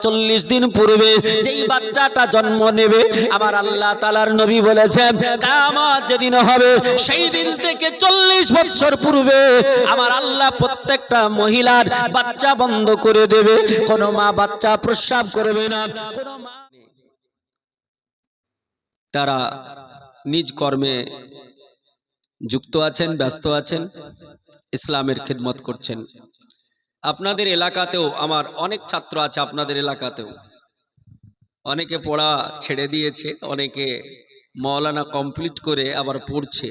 40 দিন পূর্বে যেই বাচ্চাটা জন্ম নেবে আমার আল্লাহ তাআলার নবী বলেছেন কিয়ামত যেদিন হবে সেই দিন থেকে 40 বছর পূর্বে আমার আল্লাহ প্রত্যেকটা মহিলার বাচ্চা বন্ধ করে দেবে। কোন মা বাচ্চা প্রস্রাব করবে না, কোন মা তারা নিজ কর্মে যুক্ত আছেন, ব্যস্ত আছেন, ইসলামের খিদমত করছেন। আপনাদের এলাকাতেও আমার অনেক ছাত্র আছে, আপনাদের এলাকাতেও অনেকে পড়া ছেড়ে দিয়েছে, অনেকে মাওলানা কমপ্লিট করে আবার পড়ছে,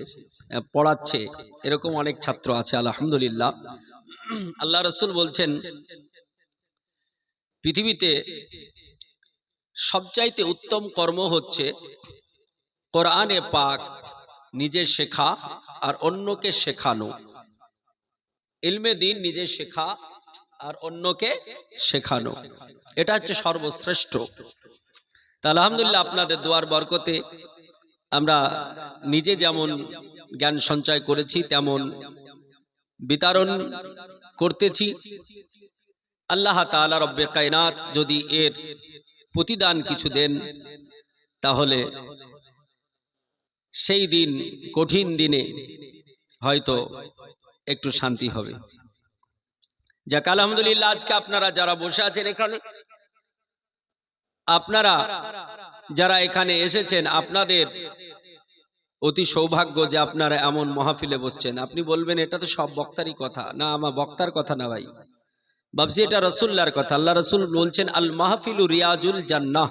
পড়াচ্ছে, এরকম অনেক ছাত্র আছে আলহামদুলিল্লাহ। আল্লাহ রাসূল বলছেন পৃথিবীতে সবচাইতে উত্তম কর্ম হচ্ছে কোরআনে পাক নিজে শেখা আর অন্যকে শেখানো। ইলমে দ্বীন নিজে শেখা আর অন্যকে শেখানো, এটা হচ্ছে সর্বশ্রেষ্ঠ। তা আলহামদুলিল্লাহ আপনাদের দোয়ার বরকতে আমরা নিজে যেমন জ্ঞান সঞ্চয় করেছি তেমন বিতরণ করতেছি। আল্লাহ তাআলা রব্বে কায়নাত যদি এর প্রতিদান কিছু দেন তাহলে সেই দিন, কঠিন দিনে হয়তো একটু শান্তি হবে। যাক আলহামদুলিল্লাহ, আজকে আপনারা যারা বসে আছেন এখানে, আপনারা যারা এখানে এসেছেন, আপনাদের অতি সৌভাগ্য যে আপনারা এমন মাহফিলে বসছেন। আপনি বলবেন এটা তো সব বক্তারই কথা, না আমার বক্তার কথা না ভাই, ভাবছি এটা রাসূলুল্লাহর কথা। আল্লাহ রাসূল বলছেন আল মাহফিলু রিয়াজুল জান্নাহ,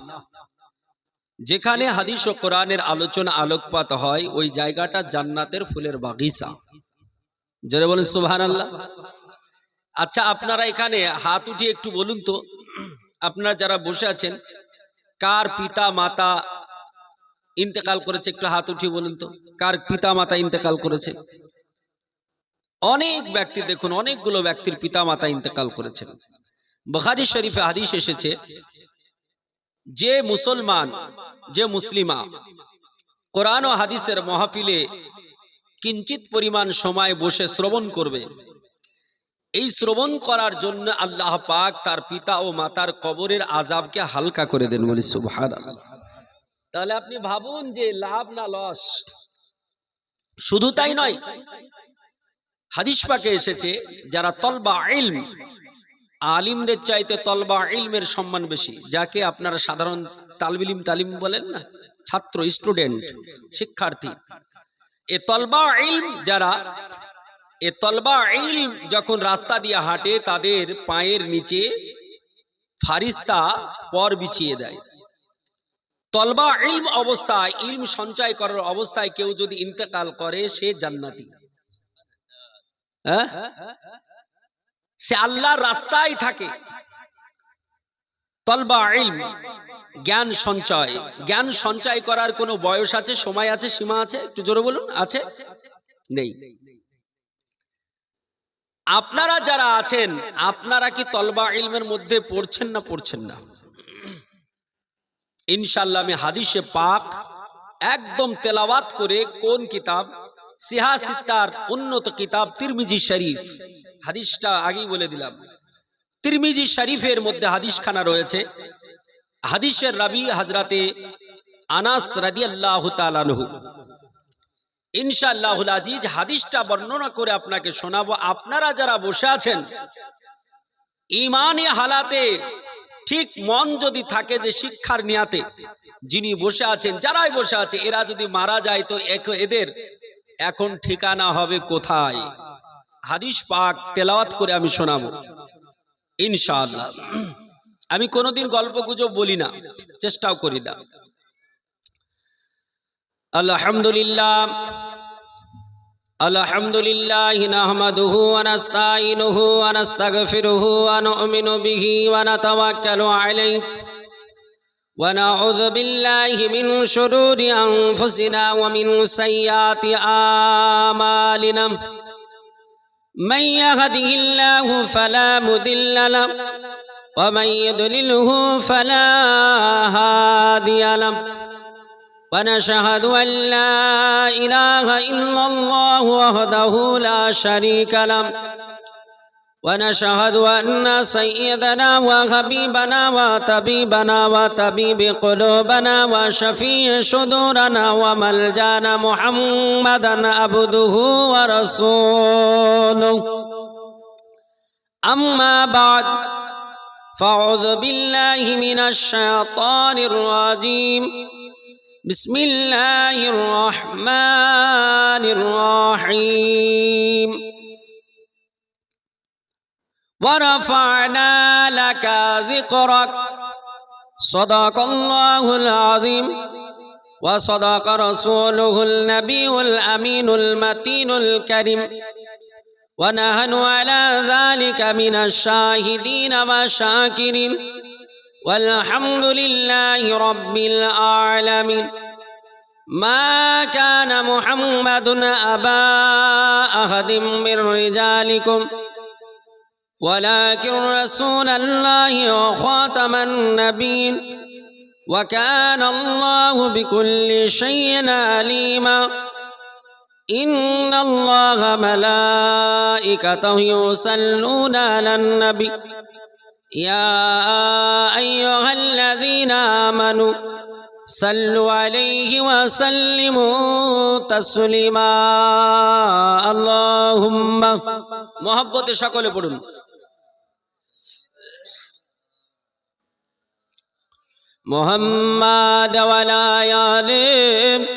যেখানে হাদিস ও কোরআনের আলোচনা আলোকপাত হয় ওই জায়গাটা জান্নাতের ফুলের বাগিচা। জোরে বলেন সুবহানাল্লাহ। আচ্ছা, আপনারা এখানে হাত উঠিয়ে একটু বলুন তো, আপনারা যারা বসে আছেন কার পিতা মাতা ইন্তেকাল করেছে? একটু হাত উঠিয়ে বলুন তো, কার পিতা মাতা ইন্তেকাল করেছে? অনেক ব্যক্তি, দেখুন অনেকগুলো ব্যক্তির পিতা মাতা ইন্তেকাল করেছেন। বুখারী শরীফে হাদিস এসেছে, যে মুসলমান, যে মুসলিমা কোরআন ও হাদিসের মাহফিলে কিঞ্চিত পরিমাণ সময় বসে শ্রবণ করবে, এই শ্রবণ করার জন্য আল্লাহ পাক তার পিতা ও মাতার কবরের আযাবকে হালকা করে দেন। বলি সুবহানাল্লাহ। তাহলে আপনি ভাবুন যে লাভ না লস। শুধু তাই নয়, হাদিস পাকে এসেছে যারা তলবা ইলম, আলিমদের চাইতে তলবা ইলমের সম্মান বেশি। যাকে আপনারা সাধারণ তালিম তালিম বলেন না, ছাত্র, স্টুডেন্ট, শিক্ষার্থী, এ তলবা ইলম যারা, এ তলবা ইলম যখন রাস্তা দিয়ে হাঁটে তাদের পায়ের নিচে ফারিস্তা পর বিছিয়ে দেয়। তলবা ইলম অবস্থায়, ইলম সঞ্চয় করার অবস্থায় কেউ যদি ইন্তেকাল করে সে জান্নাতি, সে আল্লাহর রাস্তায় থাকে। তলবা ইলম জ্ঞান সঞ্চয়, জ্ঞান সঞ্চয় করার কোনো বয়স আছে, সময় আছে, সীমা আছে? একটু জোরে বলুন, আছে? নেই। আপনারা যারা আছেন আপনারা কি তলবা ইলমের মধ্যে পড়ছেন না পড়ছেন না? ইনশাআল্লাহ আমি হাদিসে পাক একদম তেলাওয়াত করে, কোন কিতাব? সিহা সিত্তার উন্নত কিতাব তিরমিজি শরীফ, হাদিসটা আগেই বলে দিলাম। তিরমিজি শরীফের মধ্যে হাদিসখানা রয়েছে। হাদিসের রাবি হযরতে আনাস রাদিয়াল্লাহু তাআলা আনহু। ইনশাআল্লাহুল আজিজ হাদিসটা বর্ণনা করে আপনাকে শোনাবো। আপনারা যারা বসে আছেন ঈমানি হালাতে ঠিক মন যদি থাকে যে শিক্ষার নিয়াতে যিনি বসে আছেন, যারাই বসে আছে, এরা যদি মারা যায় তো এদের এখন ঠিকানা হবে কোথায়? হাদিস পাক তেলাওয়াত করে আমি শোনাবো ইনশাআল্লাহ। আমি কোনোদিন গল্পগুজব বলি না, চেষ্টাও করি না। আলহামদুলিল্লাহ, আলহামদুলিল্লাহি নাহমাদুহু ওয়া নাস্তাঈনুহু ওয়া নাস্তাগফিরুহু ওয়া নু'মিনু বিহি ওয়া নাতাওয়াক্কালু আলাইহি ওয়া নাউযু বিল্লাহি মিন শুরুরি আনফুসিনা ওয়া মিন সাইয়্যাতি আমালিনা। মান ইয়াহদিহিল্লাহু ফালা মুদিল্লা লাহু ওয়া মান ইউদ্লিলহু ফালা হাদিয়া লাহু। ونشهد أن لا إله إلا الله وحده لا شريك له ونشهد أن سيدنا وحبيبنا وطبيب قلوبنا وشفيع صدورنا وملجانا محمدا عبده ورسوله أما بعد فأعوذ بالله من الشيطان الرجيم بسم الله الرحمن الرحيم ورفعنا لك ذكرك صدق الله العظيم وصدق رسوله النبي الأمين المتين الكريم ونحن على ذلك من الشاهدين والشاكرين والحمد لله رب العالمين ما كان محمد أبا أحد من رجالكم ولكن رسول الله وخاتم النبيين وكان الله بكل شيء عليما إن الله ملائكته يصلون على النبي يا أيها الذين آمنوا صلوا عليه وسلموا تسليما اللهم محبت সকলে পড়ুন محمد وعلى آله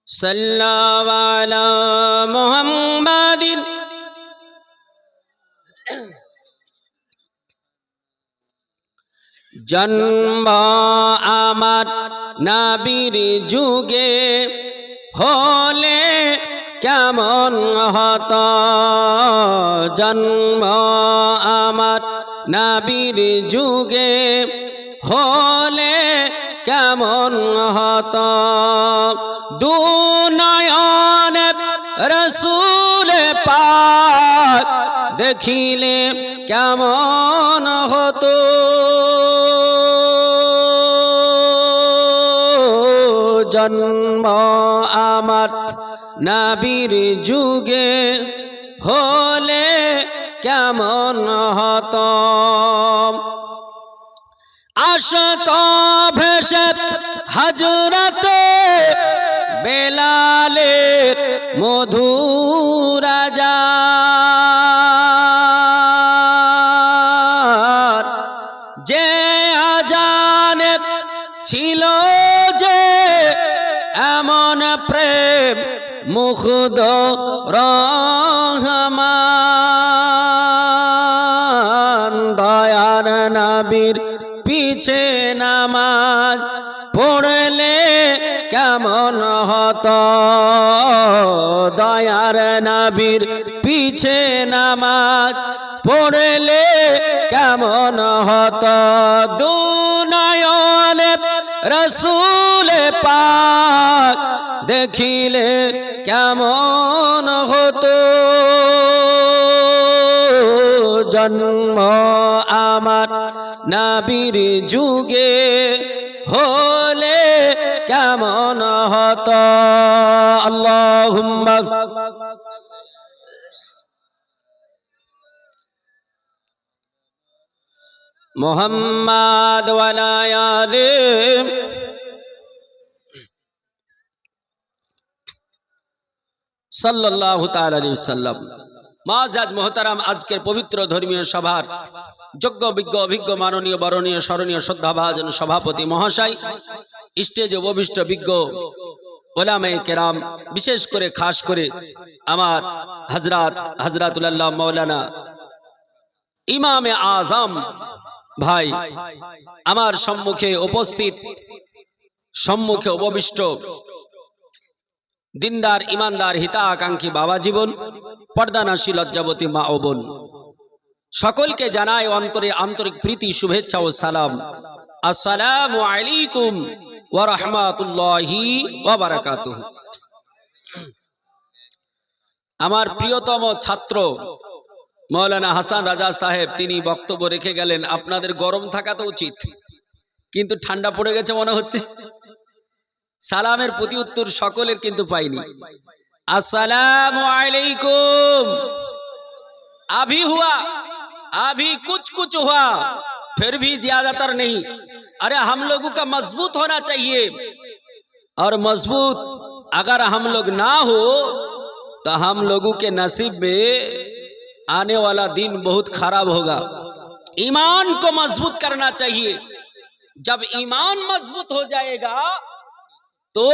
صلى على محمد জন্ম আমার নবীর যুগে হলে কেমন হতো জন্ম আমার নবীর যুগে হলে কেমন হতো দুনয়ন রসূল পাক দেখিলে কেমন হতো জন্ম আমার নবীর যুগে হলে কেমন হতো আসত ভেসে হযরতে বেলালের মধুর আযান যে আযানে ছিল যে এমন প্রেম মুগ্ধ রহমান দয়ার নবীর পিছে নামাজ পড়লে কেমন হতো দয়ার নবীর পিছে নামাজ পড়লে কেমন হতো দুনয়নে রসূল পাক দেখিলে কেমন হতো জন্ম আমার নবীর যুগে হলে কেমন হতো আল্লাহুম্মা মুহাম্মাদ ওয়া আলা আলিহি সাল্লাল্লাহু তাআলা আলাইহি ওয়াসাল্লাম মুআজ্জাজ মুহতারাম আজকের পবিত্র ধর্মীয় সভার যোগ্য বিজ্ঞ অভিজ্ঞ মাননীয় বরণীয় স্মরণীয় শ্রদ্ধাভাজন সভাপতি মহাশয় স্টেজে উপবিষ্ট বিজ্ঞ ওলামায়ে কেরাম বিশেষ করে খাস করে আমার হযরতুল্লাহ মাওলানা ইমামে আজম ভাই আমার সম্মুখে উপস্থিত সম্মুখে উপবিষ্ট দিনদার ইমানদার হিতাকাঙ্ক্ষী বাবা জীবন পর্দানাশী লজ্জাবতী মা ও বোন সকলকে জানাই অন্তরে আন্তরিক প্রীতি শুভেচ্ছা ও সালাম আসসালামু আলাইকুম ওয়া রাহমাতুল্লাহি ওয়া বারাকাতুহু আমার প্রিয়তম ছাত্র মৌলানা হাসান রাজা সাহেব তিনি বক্তব্য রেখে গেলেন আপনাদের গরম থাকা তো উচিত কিন্তু ঠান্ডা পড়ে গেছে মনে হচ্ছে সালামের প্রতি উত্তর সকলের কিন্তু পাইনি। अस्सलामु अलैकुम। अभी हुआ, अभी कुछ कुछ हुआ, फिर भी ज्यादातर नहीं। अरे हम लोगों का मजबूत होना चाहिए, और मजबूत अगर हम लोग ना हो तो हम लोगों के नसीब में आने वाला दिन बहुत खराब होगा। ईमान को मजबूत करना चाहिए। जब ईमान मजबूत हो जाएगा तो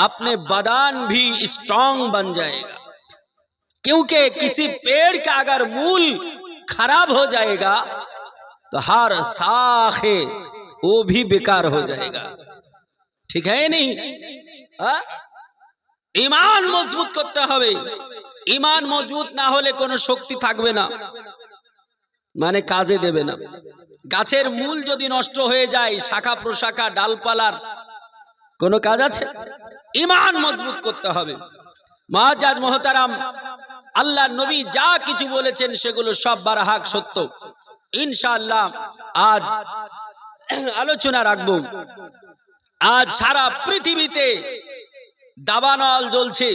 अपने बदन भी स्ट्रांग बन जाएगा, क्योंकि किसी पेड़ का अगर मूल खराब हो जाएगा तो हर शाखे वो भी बेकार हो जाएगा। ठीक है नहीं? ईमान मजबूत करते হবে। ईमान मजबूत ना होले কোনো শক্তি থাকবে না, মানে কাজে দেবে না। গাছের মূল যদি নষ্ট হয়ে যায়, শাখা প্রশাখা ডালপালার কোনো কাজ আছে? ঈমান মজবুত করতে হবে। মুআজ্জাজ মুহতারাম, আল্লাহ নবী যা কিছু বলেছেন সেগুলো সব বারহাক সত্য। ইনশাআল্লাহ আজ আলোচনা রাখবো। আজ সারা পৃথিবীতে দাবানল জ্বলছে,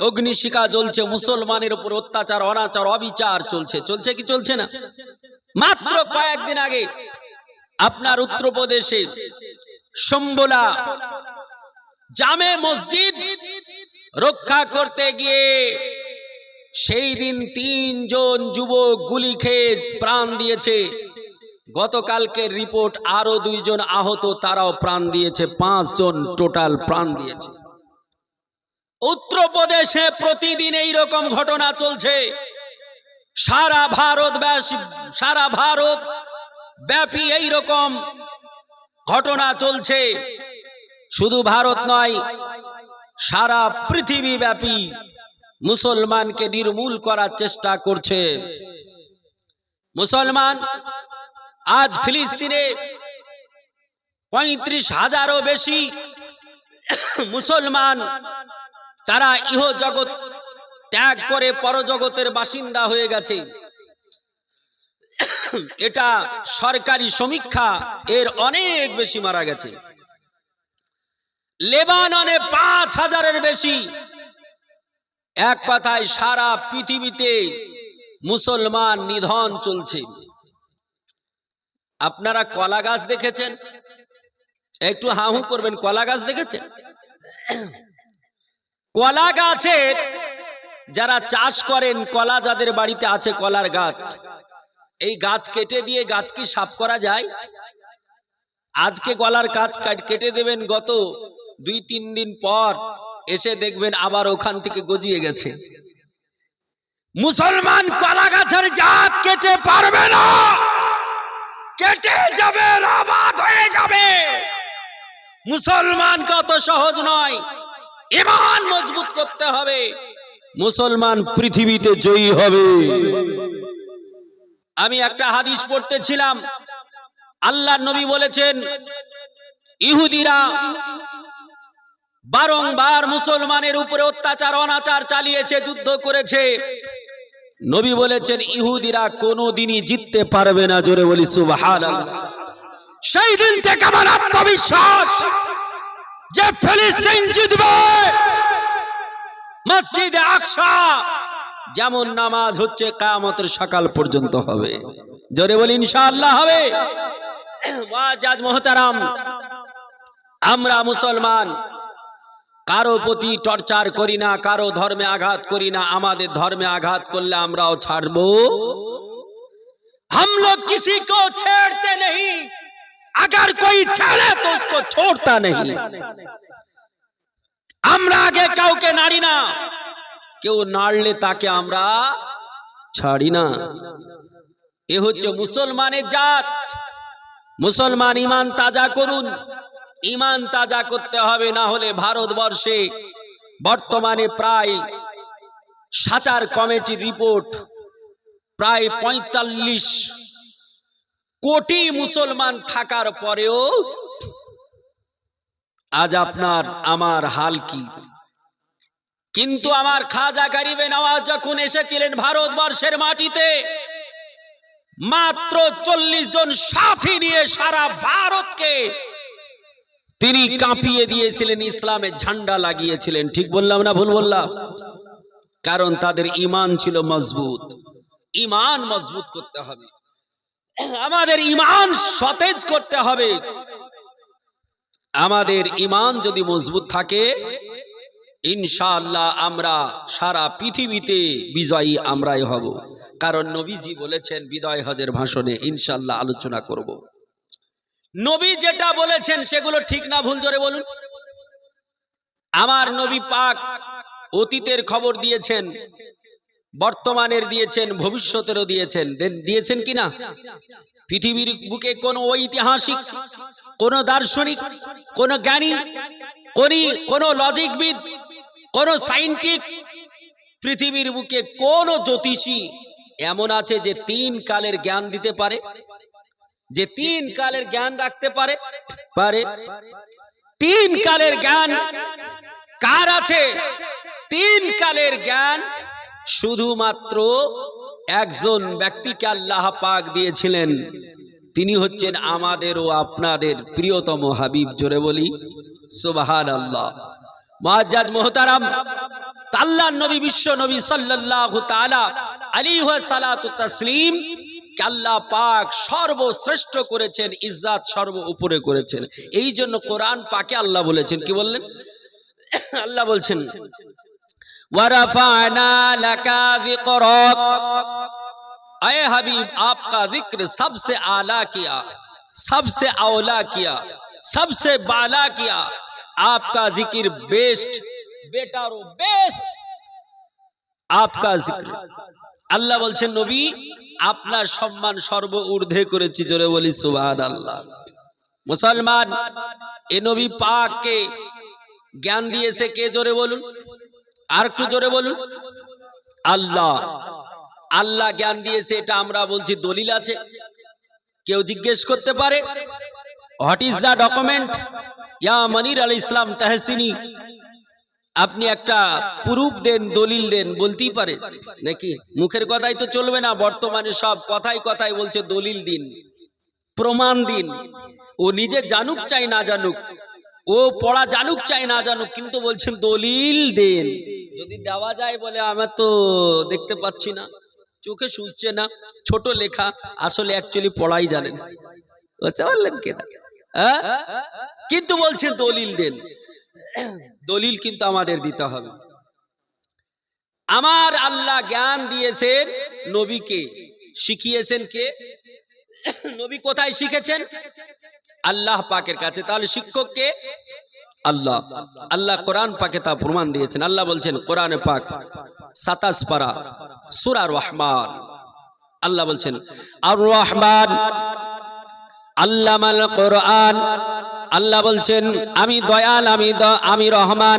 অগ্নিশিখা জ্বলছে, মুসলমানের উপর অত্যাচার, অনাচার, অবিচার চলছে। চলছে কি চলছে না? মাত্র কয়েকদিন আগে আপনার উত্তরপ্রদেশে সম্বলা জামে মসজিদ রক্ষা করতে গিয়ে সেই দিন 3 জন যুবক গুলি খেয়ে প্রাণ দিয়েছে। গতকালকের রিপোর্ট আরো 2 জন আহত, তারাও প্রাণ দিয়েছে। 5 জন টোটাল প্রাণ দিয়েছে। উত্তরপ্রদেশে প্রতিদিন এই রকম ঘটনা চলছে। সারা ভারত ব্যাপী এই রকম ঘটনা চলছে। শুধু ভারত নয়, সারা পৃথিবী ব্যাপী মুসলমানকে নির্মূল করার চেষ্টা করছে। মুসলমান আজ ফিলিস্তিনে 35,000-এরও বেশি মুসলমান, তারা ইহ জগৎ ত্যাগ করে পরজগতের বাসিন্দা হয়ে গেছে। এটা সরকারি সমীক্ষা, এর অনেক বেশি মারা গেছে। লেবাননে 5,000-এর বেশি। এক কথায় সারা পৃথিবীতে মুসলমান নিধন চলছে। আপনারা কলা গাছ দেখেছেন? একটু হাহু করবেন। কলা গাছ দেখেছেন? কলা গাছের যারা চাষ করেন, কলা যাদের বাড়িতে আছে কলার গাছ, এই গাছ কেটে দিয়ে গাছ কি সাফ করা যায়? আজকে কলার গাছ কেটে দেবেন, গত 2-3 দিন পর এসে দেখবেন আবার ওখান থেকে গজিয়ে গেছে। মুসলমান কলা গাছের জাত কেটে পারবে না, কেটে যাবে, আবাদ হয়ে যাবে। মুসলমান কত সহজ নয়। ঈমান মজবুত করতে হবে, মুসলমান পৃথিবীতে জয়ী হবে। আমি একটা হাদিস পড়তেছিলাম, আল্লাহর নবী বলেছেন ইহুদিরা বারংবার মুসলমানের উপরে অত্যাচার অনাচার চালিয়েছে, যুদ্ধ করেছে। নবী বলেছেন ইহুদিরা কোনোদিনই জিততে পারবে না। জোরে বলি সুবহানাল্লাহ। সেই দিন থেকে আমার আত্মবিশ্বাস যে ফিলিস্তিন জিতবে। মসজিদে আকসা যেমন নামাজ হচ্ছে কিয়ামতের সকাল পর্যন্ত হবে। জোরে বলি ইনশাআল্লাহ হবে। মুআজ্জাজ মুহতারাম, আমরা মুসলমান কারো প্রতি টর্চার করি না, কারো ধর্মে আঘাত করি না। আমাদের ধর্মে আঘাত করলে আমরাও ছাড়বো। हम लोग किसी को छेड़ते नहीं, अगर कोई छेड़े तो उसको छोड़ता नहीं। আমরা আগে কাউকে নাড়ি না, কেউ নাড়লে তাকে আমরা ছাড়ি না। এ হচ্ছে মুসলমানের জাত। মুসলমান ঈমান তাজা করুন। ঈমান তাজা করতে হবে, না হলে ভারতবর্ষে বর্তমানে প্রায় সাচার কমিটির রিপোর্ট প্রায় 45 কোটি মুসলমান থাকার পরেও আজ আপনার আমার হাল কি। কিন্তু আমার খাজা গরিবে নওয়াজ যখন এসেছিলেন ভারতবর্ষের মাটিতে, মাত্র 40 জন সাথী নিয়ে সারা ভারতকে তিনি কাঁপিয়ে দিয়েছিলেন, ইসলামের ঝান্ডা লাগিয়েছিলেন। ঠিক বললাম না ভুল বললাম? কারণ তাদের ঈমান ছিল মজবুত। ঈমান মজবুত করতে হবে, আমাদের ঈমান সতেজ করতে হবে। আমাদের ঈমান যদি মজবুত থাকে, ইনশাআল্লাহ আমরা সারা পৃথিবীতে বিজয়ী আমরাই হব। কারণ নবীজি বলেছেন বিদায় হজের ভাষণে, ইনশাআল্লাহ আলোচনা করব। নবী যেটা বলেছেন সেগুলো ঠিক না ভুল জোরে বলুন। আমার নবী পাক অতীতের খবর দিয়েছেন, বর্তমানের দিয়েছেন, ভবিষ্যতেরও দিয়েছেন। দিয়েছেন কিনা? পৃথিবীর বুকে কোন ঐতিহাসিক, কোন দার্শনিক, কোন জ্ঞানী, কোন লজিকবিদ, কোন সায়েন্টিক, পৃথিবীর বুকে কোন জ্যোতিষী এমন আছে যে 3 কালের জ্ঞান দিতে পারে? যে 3 কালের জ্ঞান রাখতে পারে? 3 কালের জ্ঞান কার আছে? 3 কালের জ্ঞান শুধুমাত্র একজন ব্যক্তিকে আল্লাহ পাক দিয়েছিলেন। তিনি হচ্ছেন আমাদের ও আপনাদের প্রিয়তম হাবিব। জোরে বলি সুবহানাল্লাহ। মুআজ্জাজ মুহতারাম, আল্লাহর নবী, বিশ্ব নবী সাল্লাল্লাহু তাআলা আলাইহি ওয়া সালাতু তাসলিম কে আল্লাহ পাক সর্বশ্রেষ্ঠ করেছেন, ইজ্জত সর্ব উপরে করেছেন। এই জন্য কোরআন পাকে আল্লাহ বলেছেন, কি বললেন? আল্লাহ বলছেন ওয়ারাফা'না লাকা যিকরাক, আয়ে হাবিব आपका जिक्र सबसे आला किया, सबसे औला किया, सबसे बाला किया। आपका जिक्र बेस्ट, बेटर ও बेस्ट आपका जिक्र। আল্লাহ বলছেন নবী আপনার সম্মান সর্ব ঊর্ধ্বে করেছি। জোরে বলি সুবহানাল্লাহ। মুসলমান, এ নবী পাককে জ্ঞান দিয়েছে কে? জোরে বলুন, আর একটু জোরে বলুন। আল্লাহ। আল্লাহ জ্ঞান দিয়েছে, এটা আমরা বলছি দলিল আছে? কেউ জিজ্ঞেস করতে পারে হোয়াট ইজ দ্য ডকুমেন্ট? ইয়া মনির আল ইসলাম তাহসিনী, আপনি একটা প্রুফ দেন, দলিল দেন, বলতেই পারে নাকি? মুখের কথাই তো চলবে না। বর্তমানে সব কথাই কথাই বলছে দলিল দিন, প্রমাণ দিন। ও নিজে জানুক চাই না জানুক, ও পড়া জানুক চাই না জানুক, কিন্তু বলছেন দলিল দেন। যদি দেওয়া যায় বলে আমরা তো দেখতে পাচ্ছি না, চোখে শুচ্ছে না, ছোট লেখা, আসলে অ্যাকচুয়ালি পড়াই জানেন। বুঝতে পারলেন কিনা? কিন্তু বলছেন দলিল দেন। দলিল কিন্তু আমাদের দিতে হবে। আমার আল্লাহ জ্ঞান দিয়েছেন নবীকে, শিখিয়েছেন কে? নবী কোথায় শিখেছেন? আল্লাহ পাকের কাছে। তাহলে শিক্ষক কে? আল্লাহ। আল্লাহ কোরআন পাকে তা প্রমাণ দিয়েছেন। আল্লাহ বলছেন কোরআনে পাক 27 পারা সূরা রহমান, আল্লাহ বলছেন আর রহমান আল্লামাল কোরআন। আল্লাহ বলছেন আমি দয়াল, আমি রহমান,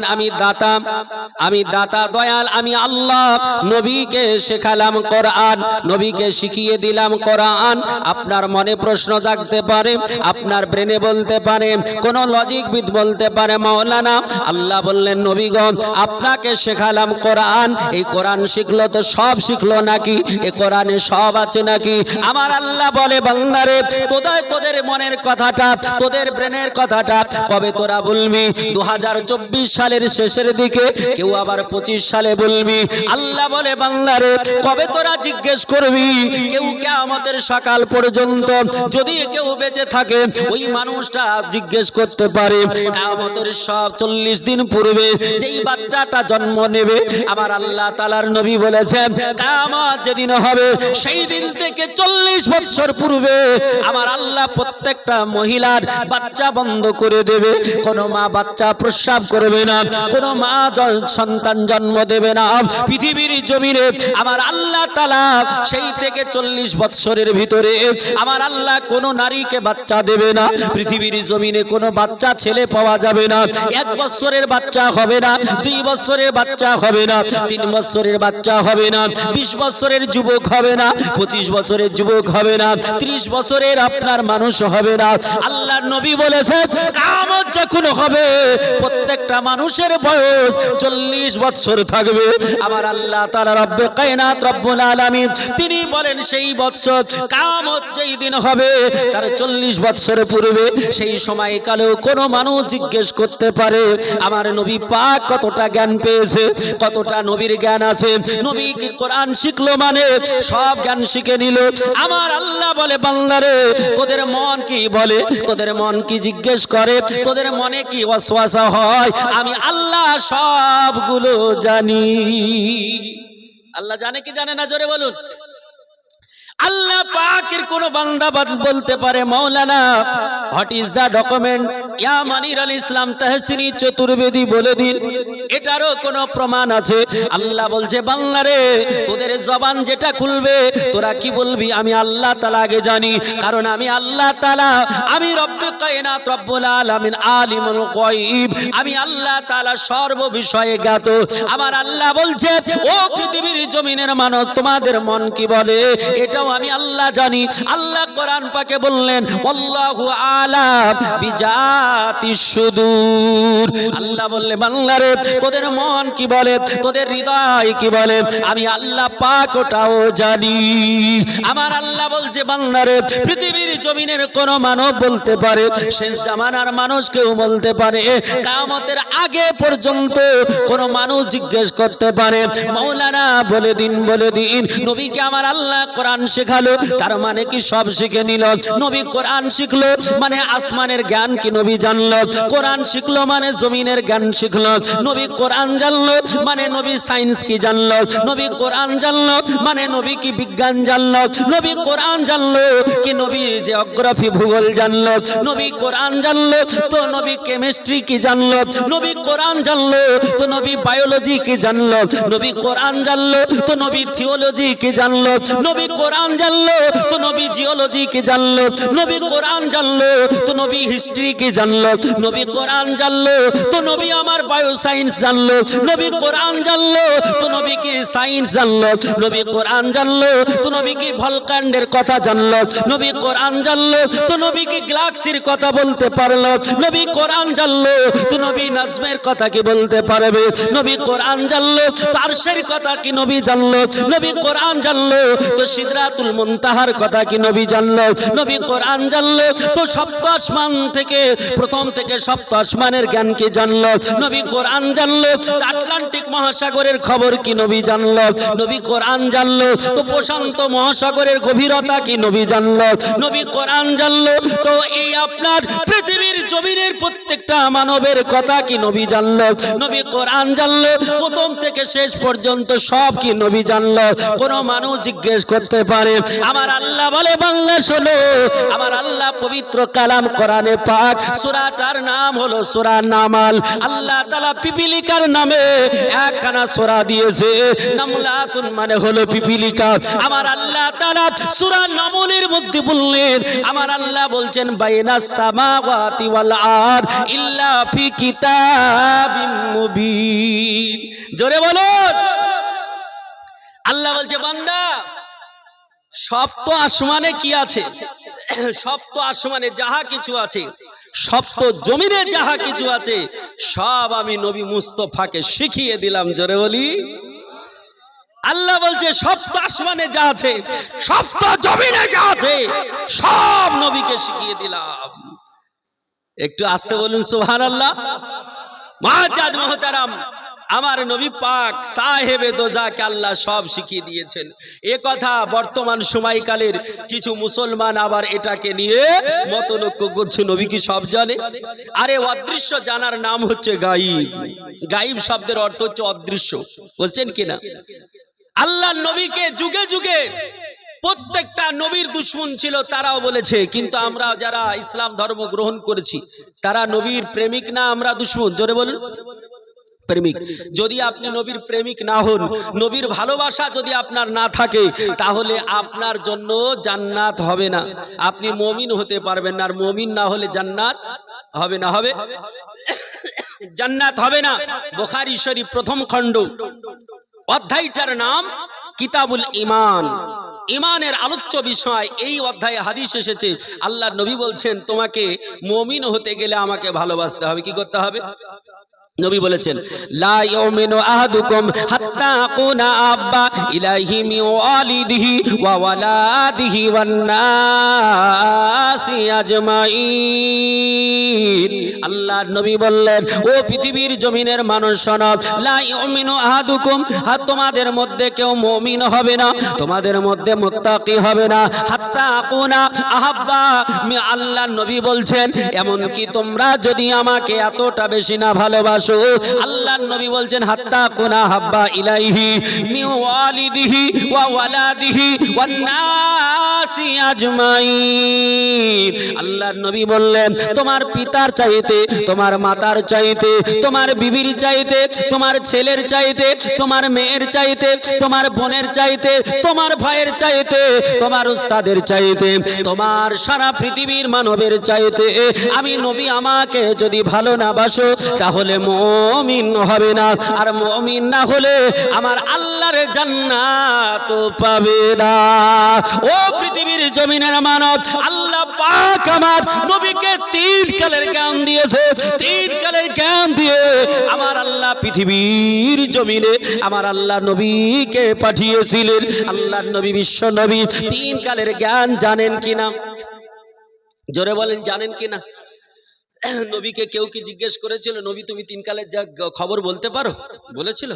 আমি দাতা দয়াল, আমি আল্লাহ। নবীকে শেখালাম কোরআন, নবীকে শিখিয়ে দিলাম কোরআন। আপনার মনে প্রশ্ন জাগতে পারে, আপনার ব্রেনে বলতে পারে, কোন লজিকবিদ বলতে পারে মাওলানা আল্লাহ বললেন নবীগণ আপনাকে শেখালাম কোরআন, এই কোরআন শিখলো তো সব শিখলো নাকি? এ কোরআনে সব আছে নাকি? আমার আল্লাহ বলে বান্দারে তোদের মনের কথাটা, তোদের ব্রেনের কথাটা কবে তোরা বলবি? 2024 সালের শেষের দিকে, কেউ আবার 25 সালে বলবি। আল্লাহ বলে বান্দারে কবে তোরা জিজ্ঞেস করবি? কেউ কিয়ামতের সকাল পর্যন্ত যদি কেউ বেঁচে থাকে, ওই মানুষটা জিজ্ঞেস করতে পারে কিয়ামতের সব 40 দিন পূর্বে যেই বাচ্চাটা জন্ম নেবে, আমার আল্লাহ তাআলার নবী বলেছেন কিয়ামত যেদিন হবে সেই দিন থেকে 40 বছর পূর্বে আমার আল্লাহ প্রত্যেকটা মহিলার বাচ্চা বন্ধ করে দেবে। কোন মা বাচ্চা প্রস্রাব করবে না, কোন মা সন্তান জন্ম দেবে না। পৃথিবীর জমিনে আমার আল্লাহ তাআলা সেই থেকে 40 বছরের ভিতরে আমার আল্লাহ কোন নারীকে বাচ্চা দেবে না। পৃথিবীর জমিনে কোন বাচ্চা ছেলে পাওয়া যাবে না। 1 বছরের বাচ্চা হবে না, 2 বছরের বাচ্চা হবে না, 3 বছরের বাচ্চা হবে না, 20 বছরের যুবক হবে না, 25 বছরের যুবক হবে না, 30 বছরের আপনার মানুষ হবে না। আল্লাহর নবী বলেছেন কিয়ামত যখন হবে প্রত্যেকটা মানুষের বয়স 40 বছর থাকবে। আমার আল্লাহ তাআলা রব্বে কায়নাত রব্বুল আলামিন তিনি বলেন সেই বছর কিয়ামত যেই দিন হবে তার 40 বছর পূর্বে সেই সময়কালেও কোনো মানুষ জিজ্ঞেস করতে পারে আমার নবী পাক কতটা জ্ঞান পেয়েছে, কতটা নবীর জ্ঞান আছে। নবী কি কোরআন শিখলো মানে সব জ্ঞান শিখে নিল। আমার আল্লাহ বলে বান্দারে তোদের মন কি বলে, তোদের মন কি জিজ্ঞেস করে, তোদের মনে কি ওয়াসওয়াসা হয়, আমি আল্লাহ সবগুলো জানি। আল্লাহ জানে কি জানে না জোরে বলুন। আল্লাহ পাকের কোন বান্দা বলতে পারে মাওলানা হোয়াট ইজ দা ডকুমেন্ট, ইয়া মানির আল ইসলাম তাহসিনী চতুর্বেদী বলে দিন, এটারও কোনো প্রমাণ আছে? আল্লাহ বলছে বান্দারে তোদের জবান যেটা খুলবে তোরা কি বলবি আমি আল্লাহ তাআলা আগে জানি, কারণ আমি আল্লাহ তাআলা আমি রব্বে কায়নাত রব্বুল আলামিন আলিমুল গায়ব, আমি আল্লাহ তাআলা সর্ব বিষয়ে জ্ঞাত। আমার আল্লাহ বলছে ও পৃথিবীর জমিনের মানুষ তোমাদের মন কি বলে এটাও আমি আল্লাহ জানি। আল্লাহ কোরআন পাকে বললেন আল্লাহু আলাম বিজাতিস সুদূর। আল্লাহ বললে বান্দারে তোদের মন কি বলে, তোদের হৃদয় কি বলে, আমি আল্লাহ পাক ওটাও জানি। আমার আল্লাহ বলছে বান্দারে পৃথিবীর জমিনের কোন মানব বলতে পারে, শেষ জামানার মানুষ কেউ বলতে পারে, কিয়ামতের আগে পর্যন্ত কোন মানুষ জিজ্ঞেস করতে পারে মাওলানা বলে দিন বলে দিন। নবীকে আমার আল্লাহ কোরআন শেখালো তার মানে কি সব শিখে নিল? নবী কোরআন শিখলো মানে আসমানের জ্ঞান কি নবী জানলো, কোরআন শিখলো মানে জমিনের জ্ঞান শিখলো। নবী কোরআন জানলো মানে নবী সায়েন্স কি জানলো, নবী কোরআন জানলো মানে নবী কি বিজ্ঞান জানলো, নবী কোরআন জানলো কি নবী জিওগ্রাফি ভূগোল জানলো, নবী কোরআন জানলো তো নবী কেমিস্ট্রি কি জানলো, নবী কোরআন জানলো তো নবী বায়োলজি কি জানলো, নবী কোরআন জানলো তো নবী থিওলজি কি জানলো, নবী কোরআন জানলো তো নবী জিওলজি কি জানলো, নবী কোরআন জানলো তো নবী হিস্ট্রি কি জানলো, নবী কোরআন জানলো তো নবী আমার বায়ো সায়েন্স জানলো, নবী কোরআন জানলো তো নবী কি সায়েন্স জানলো, নবী কোরআন জানলো তো নবী কি ভলকান্ডের কথা জানলো, নবী কোরআন জানলো তো নবী কি গ্যালাক্সির কথা বলতে পারলো, নবী কোরআন জানলো তো নবী নাজমের কথা কি বলতে পারবে, নবী কোরআন জানলো তো আরশের কথা কি নবী জানলো, নবী কোরআন জানলো তো সিদরাতুল মুনতাহার কথা কি নবী জানলো, নবী কোরআন জানলো তো সপ্ত আসমান থেকে প্রথম থেকে সপ্ত আসমানের জ্ঞান কি জানলো, নবী কোরআন জানলো তো আটলান্টিক মহাসাগরের খবর কি নবী জানলো, নবী কোরআন জানলো তো প্রশান্ত মহাসাগরের গভীরতা কি নবী জানলো, নবী কোরআন জানলো তো এই আপনার পৃথিবীর জমিনের প্রত্যেকটা মানবের কথা কি নবী জানলো, নবী কোরআন জানলো প্রথম থেকে শেষ পর্যন্ত সব কি নবী জানলো। কোন মানুষ জিজ্ঞেস করতে পারে আমার আল্লাহ বলে বাংলা শোনো, আমার আল্লাহ পবিত্র কালাম কোরআনে পাক সূরাটার নাম হলো সূরা নামাল। আল্লাহ তাআলা পিপিলিকার নামে একখানা সূরা দিয়েছে, নামলাতুন মানে হলো পিপিলিকা। আমার আল্লাহ তাআলা সূরা নামলের মধ্যে বললেন আমার আল্লাহ বলছেন বাইনাস সামাওয়াতি ওয়াল আরদ ইল্লা ফি কিতাবিম মুবিন। জোরে বলুন। আল্লাহ বলছে বান্দা সপ্ত আসমানে কি আছে, সপ্ত আসমানে যাহা কিছু আছে, সপ্ত জমিনে যাহা কিছু আছে সব আমি নবী মুস্তাফাকে শিখিয়ে দিলাম। জোরে বলি। আল্লাহ বলছে সপ্ত আসমানে যা আছে সপ্ত জমিনে যা আছে সব নবীকে শিখিয়ে দিলাম। একটু আস্তে বলুন সুবহানাল্লাহ। মুআজ্জাজ মুহতারাম আমার নবী পাক সাহেবে দোজাকে আল্লাহ সব শিখিয়ে দিয়েছেন। এ কথা বর্তমান সময়কালের কিছু মুসলমান আবার এটাকে নিয়ে মতনৈক্য করছে, নবী কি সব জানে? আরে অদৃশ্য জানার নাম হচ্ছে গায়েব। গায়েব শব্দের অর্থ হচ্ছে অদৃশ্য, বুঝছেন কিনা? আল্লাহ নবীকে যুগে যুগে প্রত্যেকটা নবীর দুশমন ছিল, তারাও বলেছে, কিন্তু আমরা যারা ইসলাম ধর্ম গ্রহণ করেছি তারা নবীর প্রেমিক না, আমরা দুশমন। জোরে বলুন। প্রেমিক। যদি আপনি নবীর প্রেমিক না হন, নবীর ভালোবাসা যদি আপনার না থাকে, তাহলে আপনার জন্য জান্নাত হবে না, আপনি মুমিন হতে পারবেন না। আর মুমিন না হলে জান্নাত হবে না, হবে জান্নাত হবে না। বুখারী শরীফ প্রথম খণ্ড, অধ্যায়টার নাম কিতাবুল ঈমান। ইমানের আলোচ্য বিষয় এই অধ্যায়ে হাদিস এসেছে। আল্লাহর নবী বলছেন তোমাকে মুমিন হতে গেলে আমাকে ভালোবাসতে হবে। কি করতে হবে? নবী বলেছেন লা ইউমিনু আহাদুকুম হাত্তা আকুনা আব্বা ইলাইহি মিন ওয়ালিদিহি ওয়া ওয়ালাদিহি ওয়ান নাসি আজমাইন। আল্লাহর নবী বললেন ও পৃথিবীর জমিনের মানুষ শোনো, লা ইউমিনু আহাদুকুম, তোমাদের মধ্যে কেউ মুমিন হবে না, তোমাদের মধ্যে মুত্তাকি হবে না, হাত্তা আকুনা আহাব্বা। আল্লাহর নবী বলছেন এমন কি তোমরা যদি আমাকে এতটা বেশি না ভালোবাসো, আল্লাহর নবী বলছেন হাত্তা কুনা হাব্বা ইলাইহি মিন ওয়ালিদিহি ওয়া ওয়ালাদিহি ওয়ান নাসি আজমাইন। আল্লাহর নবী বললেন তোমার পিতার চাইতে, তোমার মাতার চাইতে, তোমার বিবির চাইতে, তোমার ছেলের চাইতে, তোমার মেয়ের চাইতে, তোমার বোনের চাইতে, তোমার ভাইয়ের চাইতে, তোমার উস্তাদের চাইতে, তোমার সারা পৃথিবীর মানবের চাইতে আমি নবী আমাকে যদি ভালো না বাসো তাহলে মুমিন হবে না, আর মুমিন না হলে আমার আল্লাহর জান্নাত পাবে না। ও পৃথিবীর জমিনের মানব, আল্লাহ পাক আমার নবীকে তিন কালের জ্ঞান দিয়েছে। তিন কালের জ্ঞান দিয়ে আমার আল্লাহ পৃথিবীর জমিনে আমার আল্লাহ নবীকে পাঠিয়েছিলেন। আল্লাহর নবী বিশ্ব নবী তিন কালের জ্ঞান জানেন কিনা? জোরে বলেন জানেন কিনা? নবীকে কেউ কি জিজ্ঞেস করেছিল নবী তুমি তিন কালের যা খবর বলতে পারো? বলেছিল?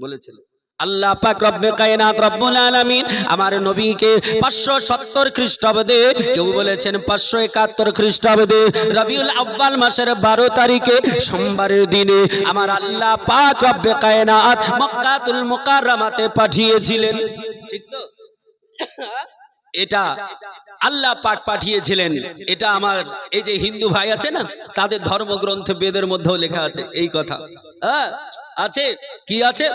বলেছিল। আল্লাহ পাক রব্বে কায়নাত রব্বুল আলামিন আমার নবীকে 570 খ্রিস্টাব্দে, কেউ বলেছেন 571 খ্রিস্টাব্দে রবিউল আউয়াল মাসের 12 তারিখে সোমবারের দিনে আমার আল্লাহ পাক রব্বে কায়নাত মক্কাতুল মুকাররমাতে পাঠিয়েছিলেন। ঠিক তো? এটা আল্লাহ পাক পাঠিয়েছিলেন। এটা আমার এই যে হিন্দু ভাই আছে না, তাদের ধর্মগ্রন্থে বেদের মধ্যেও লেখা আছে এই কথা। আছে কি আছে?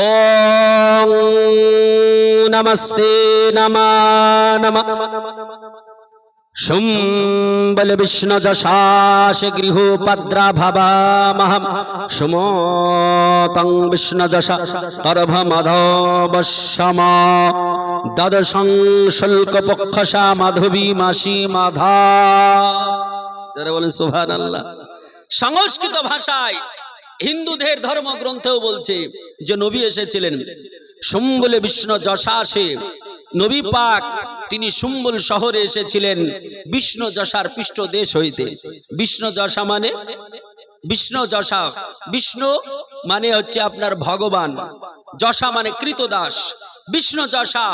ওম নমস্তে নমা নমঃ শুম্বল বিষ্ণু যশাস গৃহ পদ্রা ভাবামহম সুমতং বিষ্ণু যশা তর্ভ মাধবশ্যম দ্বাদশং শুল্ক পক্ষসা মাধবী মাসি মাধা। যারা বলেন সুবহানাল্লাহ। সংস্কৃত ভাষায় হিন্দুদের ধর্মগ্রন্থেও বলছে যে নবী এসেছিলেন শুম্বলে বিষ্ণু যশাসে। নবী পাক তিনি শুম্বল শহরে এসেছিলেন বিষ্ণু যশার পৃষ্ঠ দেশ হইতে। বিষ্ণু যশা মানে বিষ্ণু যশা, বিষ্ণু মানে হচ্ছে আপনার ভগবান, যশা মানে কৃতদাস। বিষ্ণু যশা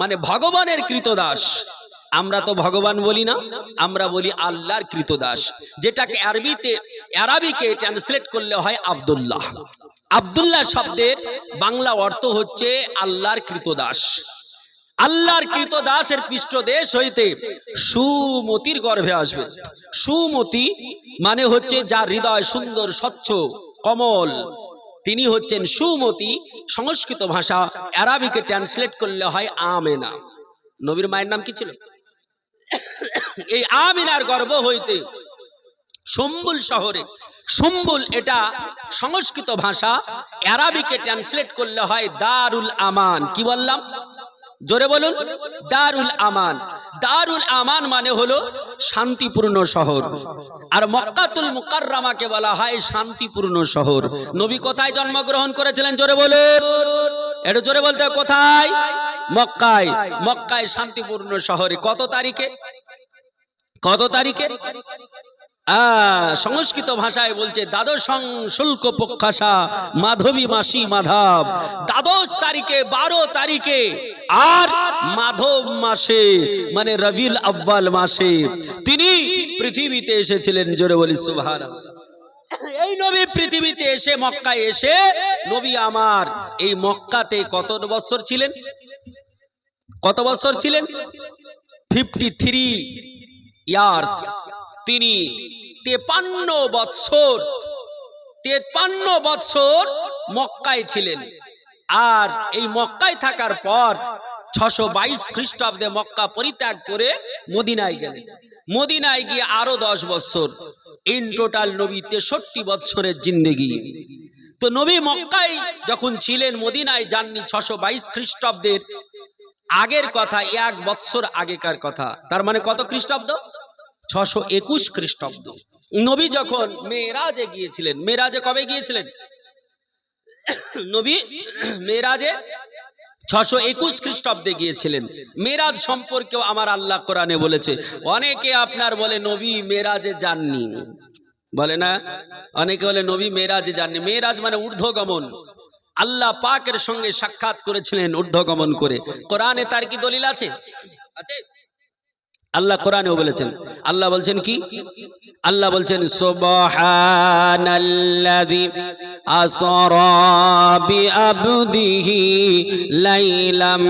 মানে ভগবানের কৃতদাস। আমরা তো ভগবান বলি না, আমরা বলি আল্লাহর কৃতদাস, যেটাকে আরবিকে ট্রান্সলেট করলে হয় আব্দুল্লাহ। আব্দুল্লাহ শব্দের বাংলা অর্থ হচ্ছে আল্লাহর কৃতদাস। আল্লাহর কৃতদাসের পৃষ্ঠদেশ হইতে সুমতির গর্ভে আসবে। সুমতি মানে হচ্ছে যার হৃদয় সুন্দর স্বচ্ছ কমল, তিনি হচ্ছেন সুমতি। সংস্কৃত ভাষা আরবিকে ট্রান্সলেট করলে হয় আমেনা। নবীর মায়ের নাম কি ছিল? এই আমিনার গর্ভ হইতে শুম্বুল শহরে, শুম্বুল এটা সংস্কৃত ভাষা, আরবিকে ট্রান্সলেট করলে হয় দারুল আমান। কি বললাম? জোরে বলুন, দারুল আমান। দারুল আমান মানে হলো শান্তিপূর্ণ শহর, আর মক্কাতুল মুকাররমাকে বলা হয় শান্তিপূর্ণ শহর। নবী কোথায় জন্মগ্রহণ করেছিলেন? জোরে বলুন, একটু জোরে বলতে হবে। কোথায়? মক্কায়। মক্কায় শান্তিপূর্ণ শহরে। কত তারিখে? কত তারিখে? সংস্কৃত ভাষায় বলছে দ্বাদশং শুল্ক পক্ষসা মাধবী মাসি মাধব। দ্বাদশ তারিখে, 12 তারিখে আর মাধব মাসে মানে রবিউল আউয়াল মাসে তিনি পৃথিবীতে এসেছিলেন। জোরে বলি সুবহানাল্লাহ। এই নবী পৃথিবীতে এসে মক্কায় এসে নবী আমার এই মক্কাতে কত বছর ছিলেন? কত বছর ছিলেন? 53 ইয়ার্স। তিনি 53 বছর মক্কায় ছিলেন। আর এই মক্কায় থাকার পর 622 খ্রিস্টাব্দে মক্কা পরিত্যাগ করে মদিনায় গেলেন। মদিনায় গিয়ে আরো 10 বছর। ইন টোটাল নবী 63 বছরের জিন্দেগি। তো নবী মক্কায় যখন ছিলেন, মদিনায় যাননি 622 খ্রিস্টাব্দের আগের কথা, 1 বৎসর আগেকার কথা। তার মানে কত খ্রিস্টাব্দ? 621 খ্রিস্টাব্দ। নবী যখন মেরাজে গিয়েছিলেন, মেরাজে কবে গিয়েছিলেন নবী? মেরাজে 621 খ্রিস্টাব্দে গিয়েছিলেন। মেরাজ সম্পর্কেও আমার আল্লাহ কোরআনে বলেছে। অনেকে আপনার বলে নবী মেরাজে যাননি, বলে না, অনেকে বলে নবী মেরাজে যাননি। মেরাজ মানে ঊর্ধ্বগমন। আল্লাহ পাকের সঙ্গে সাক্ষাৎ করেছিলেন ঊর্ধ্বগমন করে। কোরআনে তার কি দলিল আছে? আছে। আল্লাহ কোরআনেও বলেছেন। আল্লাহ বলছেন কি? আল্লাহ বলছেন সুবহানাল্লাযী আসরা বিআবদিহি লাইলাম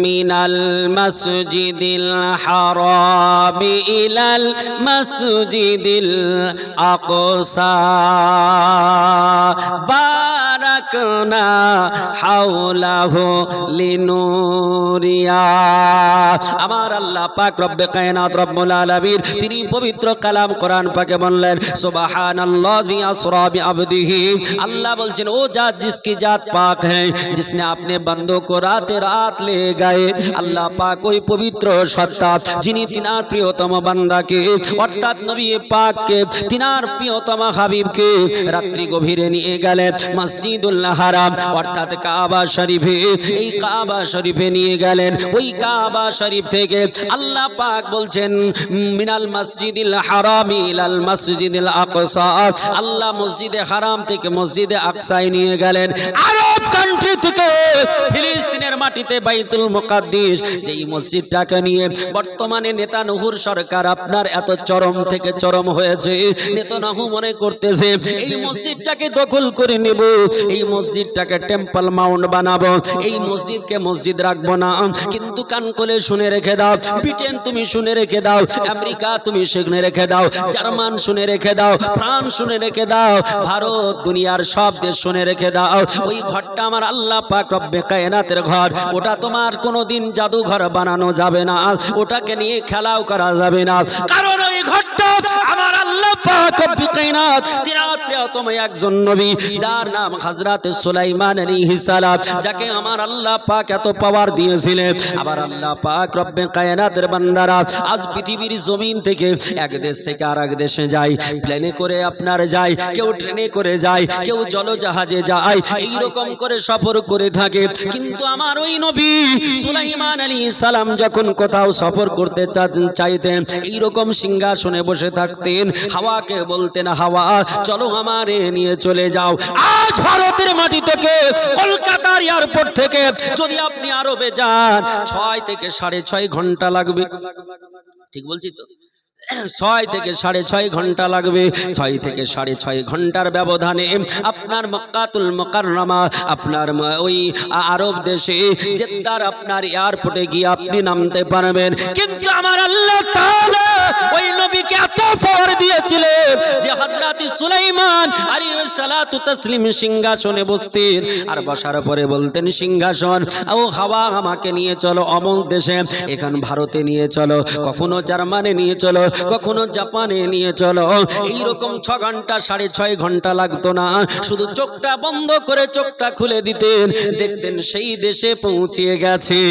মিনাল মাসজিদিল হারামি ইলাল মাসজিদিল আকসা বারাকনা হাওলাহু লিনুরিয়া। আমার আল্লাহ পাক রব্বে কায়নাত রব্বুল আলামিন তিনি পবিত্র কালাম কোরআন পাকে বললেন সুবহানাল্লাযী আসরা বিআবদিহি। अल्लाह बोलছেন ও জাত जिसकी जात पाक है, जिसने अपने बंदों को रात रात ले गए। अल्लाह पाक ওই পবিত্র সত্তা যিনি তিনার প্রিয়তম বান্দাকে অর্থাৎ নবী পাককে তিনার প্রিয়তম হাবিবকে রাত্রি গভীরে নিয়ে গেলেন মসজিদুল হারাম অর্থাৎ কাবা শরীফে। এই কাবা শরীফে নিয়ে গেলেন। ওই কাবা শরীফ থেকে আল্লাহ পাক বলছেন মিনাল মসজিদিল হারামি ইলাল মসজিদিল আকসা। আল্লাহ মসজিদে হারাম থেকে মসজিদে আকসায় নিয়ে গেলেন। আরব কান্ট্রি থেকে ফিলিস্তিনের মাটিতে বাইতুল মুকাদ্দিস, যেই মসজিদটাকে নিয়ে বর্তমানে নেতানিয়াহুর সরকার আপনার এত চরম থেকে চরম হয়েছে। নেতানিয়াহু মনে করতেছে এই মসজিদটাকে দখল করে নেব, এই মসজিদটাকে টেম্পল মাউন্ট বানাবো, এই মসজিদকে মসজিদ রাখবো না। কিন্তু কান খুলে শুনে রেখে দাও, ব্রিটেন তুমি শুনে রেখে দাও, আমেরিকা তুমি শুনে রেখে দাও, জার্মান শুনে রেখে দাও, ফ্রান্স শুনে রেখে দাও, ভারত দুনিয়ার সব দেশ শুনে রেখে দাও। ওই ঘরটা আমার আল্লাহ পাক রব্বে কায়নাতের ঘর। ওটা তোমার কোনোদিন জাদুঘর বানানো যাবে না, ওটাকে নিয়ে খেলাও করা যাবে না। কারণ ওই ঘরটা আমার আল্লাহ পাক রব্বে কায়নাত তিনার প্রিয়তম একজন নবী যার নাম হযরত সুলাইমান আলাইহিস সালাম, যাকে আমার আল্লাহ পাক এত পাওয়ার দিয়েছিলেন। আবার আল্লাহ পাক রব্বে কায়নাতের বান্দারা আজ পৃথিবীর জমিন থেকে এক দেশ থেকে আরেক দেশে যায়, প্লেনে করে আপনার যায়, কেউ ট্রেনে করে যায়, কেউ জলজাহাজে যায়, এই রকম করে সফর করে থাকে। কিন্তু আমার ওই নবী সুলাইমান আলাইহিস সালাম যখন কোথাও সফর করতে চাইতেন, এই রকম সিংহাসনে বসে থাকতেন, হাওয়াকে বলতেন হাওয়া চলো আমারে নিয়ে চলে যাও। আজ ভারতের মাটি থেকে কলকাতার এয়ারপোর্ট থেকে যদি আপনি আরবে যান 6 থেকে 6.5 ঘন্টা লাগবে। ঠিক বলছি তো? 6 থেকে 6.5 ঘন্টা লাগবে। 6 থেকে 6.5 ঘন্টার ব্যবধানে আপনার মক্কাতুল মুকাররমা আপনার ওই আরব দেশে জেদ্দার আপনার এয়ারপোর্টে গিয়ে আপনি নামতে পারবেন। কিন্তু আমার আল্লাহ তাআলা ওই নবীকে এত পাওয়ার দিয়েছিলেন যে হযরত সুলাইমান আলাইহিস সালাতু তাসলিম সিংহাসনে বসতেন, আর বসার পরে বলতেন সিংহাসন ও হাওয়া আমাকে নিয়ে চলো অমুক দেশে, এখন ভারতে নিয়ে চলো, কখনো জার্মানে নিয়ে চলো, কখনো জাপানে নিয়ে চলো। এইরকম 6 ঘন্টা 6.5 ঘন্টা লাগতো না, শুধু চোখটা বন্ধ করে চোখটা খুলে দিতেন, দেখতেন সেই দেশে পৌঁছে গেছে।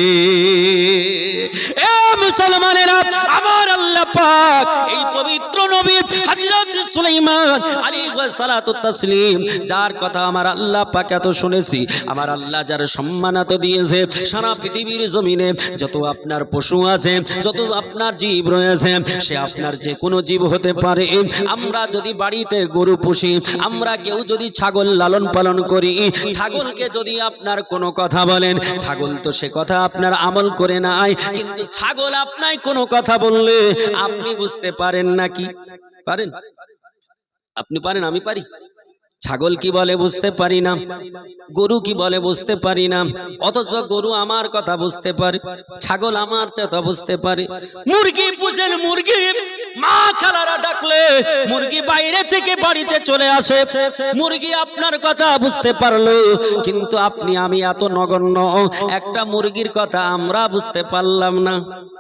এ মুসলমানেরা, আমার আল্লাহ পাক এই পবিত্র নবী হযরত সুলাইমান আলাইহিস সালাতু তাসলিম যার কথা আমার আল্লাহ পাক এত শুনেছি, আমার আল্লাহ যার সম্মান এত দিয়েছে, সারা পৃথিবীর জমিনে যত আপনার পশু আছে, যত আপনার জীব রয়েছে, সে আপনার যে কোনো জীব হতে পারে। আমরা যদি বাড়িতে গরু পুষি, আমরা কেউ যদি ছাগল লালন পালন করি, ছাগলকে যদি আপনার কোনো কথা বলেন, ছাগল তো সে কথা আপনার আমল করে নাই, কিন্তু ছাগল আপনার কোনো কথা বললে আপনি বুঝতে পারেন নাকি? পারেন? আপনি পারেন? আমি পারি? ছাগল কি বলে বুঝতে পারি না, গরু কি বলে বুঝতে পারি না, অথচ গরু আমার কথা বুঝতে পারে, ছাগল আমার কথা বুঝতে পারে। মুরগি পুষেন, মুরগি মা খালারা ডাকলে মুরগি বাইরে থেকে বাড়িতে চলে আসে, মুরগি আপনার কথা বুঝতে পারলো, কিন্তু আপনি আমি এত নগণ্য একটা মুরগির কথা আমরা বুঝতে পারলাম না।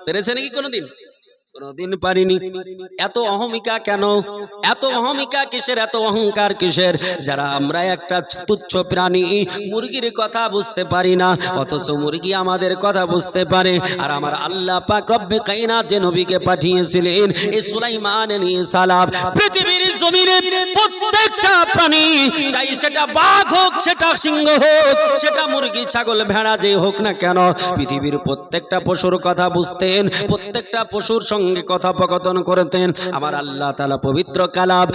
পেরেছে নাকি কোনোদিন? কোনদিন পারিনি। এত অহমিকা কেন? এত অহমিকা কিসের? এত অহংকার কিসের? যারা আমরা একটা তুচ্ছ প্রাণী, মুরগির কথা বুঝতে পারি না, অথচ মুরগি আমাদের কথা বুঝতে পারে। আর আমার আল্লাহ পাক রব্বে কায়নাত যে নবীকে পাঠিয়েছিলেন, এই সুলাইমান আলাইহিস সালাম, পৃথিবীর জমিনে প্রত্যেকটা প্রাণী, চাই সেটা বাঘ হোক, সেটা সিংহ হোক, সেটা মুরগি ছাগল ভেড়া যে হোক না কেন, পৃথিবীর প্রত্যেকটা পশুর কথা বুঝতেন, প্রত্যেকটা পশুর সঙ্গে কথোপকথন করতেন। আমার আল্লাহ তাআলা পবিত্র কালাম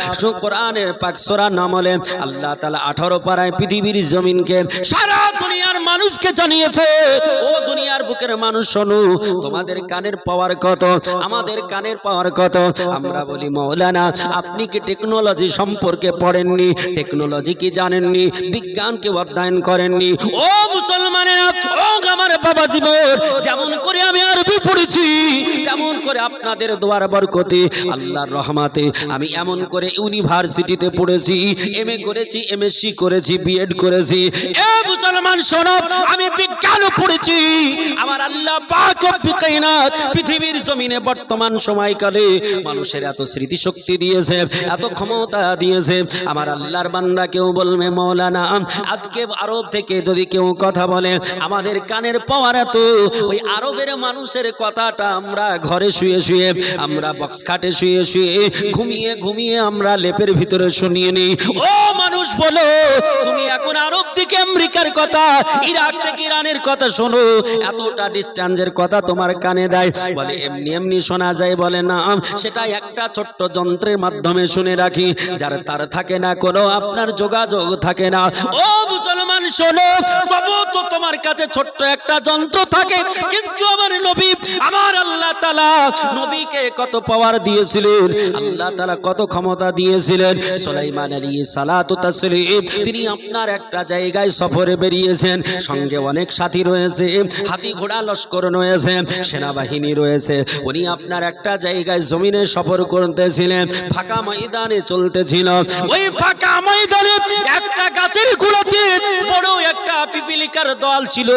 কোরআনে পাক সূরা নামলে আল্লাহ তাআলা 18 পারায় পৃথিবীর জমিনকে, সারা দুনিয়ার মানুষকে জানিয়েছে, ও দুনিয়ার বুকের মানুষ শোনো, তোমাদের কানের পাওয়ার কত, আমাদের কানের পাওয়ার কত। আমরা বলি মাওলানা আপনি কি টেকনোলজি সম্পর্কে পড়েননি? টেকনোলজি কি জানেননি? বিজ্ঞানকে অধ্যয়ন করেননি? ও মুসলমানেরা, ও আমার বাবা জীবন, যেমন করে আমি আরবি পড়েছি, তেমন করে আপনাদের দোয়ার বরকতে, আল্লাহর রহমতে আমি এমন করে ইউনিভার্সিটিতে পড়েছি, এমএ করেছি, এমএসসি করেছি, বিএড করেছি। এ মুসলমান শোনো, আমি বিজ্ঞানও পড়েছি। আমার আল্লাহ পাক রব্বুল কায়নাত পৃথিবীর জমিনে বর্তমান সময়কালে মানুষের এত স্মৃতিশক্তি দিয়েছে, এত ক্ষমতা দিয়েছে। আমার আল্লাহর বান্দা কেউ বলবে মাওলানা আজকে আরব থেকে যদি কেউ কথা বলে, আমাদের কানের পাওয়ার এত, ওই আরবের মানুষের কথাটা আমরা ঘরে শুয়ে শুয়ে, আমরা বক্স খাটে শুয়ে শুয়ে, ঘুমিয়ে ঘুমিয়ে আমরা লেপের ভিতরে শুনিয়ে নিই। ও মানুষ বলো, তুমি এখন আরব থেকে আমেরিকার কথা, ইরাক থেকে ইরানের কথা শোনো, এতটা ডিস্টেন্সের কথা তোমার কানে দেয়, বলে এমনি এমনি শোনা যায়? বলে না, সেটা একটা ছোট্ট যন্ত্রের মাধ্যমে শুনে রাখি, যার তার থাকে না, কোনো আপনার যোগাযোগ থাকে না। ও মুসলমান শোনো, তবু তো তোমার কাছে ছোট্ট একটা যন্ত্র থাকে, কিন্তু আমার নবী, আমার আল্লাহ তাআলা নবীকে কত পাওয়ার দিয়েছিলেন, আল্লাহ তাআলা কত ক্ষমতা দিয়েছিলেন। সুলাইমান আলাইহিস সালাতু তাসলিম, তিনি আপনার একটা জায়গায় সফরে বেরিয়েছেন, সঙ্গে অনেক সাথী রয়েছে, হাতি ঘোড়া লস্কর রয়েছে, সেনাবাহিনী রয়েছে। উনি আপনার একটা জায়গায় জমিনে সফর করতেছিলেন, ফাঁকা ময়দানে চলতেছিল। ওই ফাঁকা ময়দানে একটা গাছের গোড়াতে বড় একটা পিপীলিকার দল ছিল,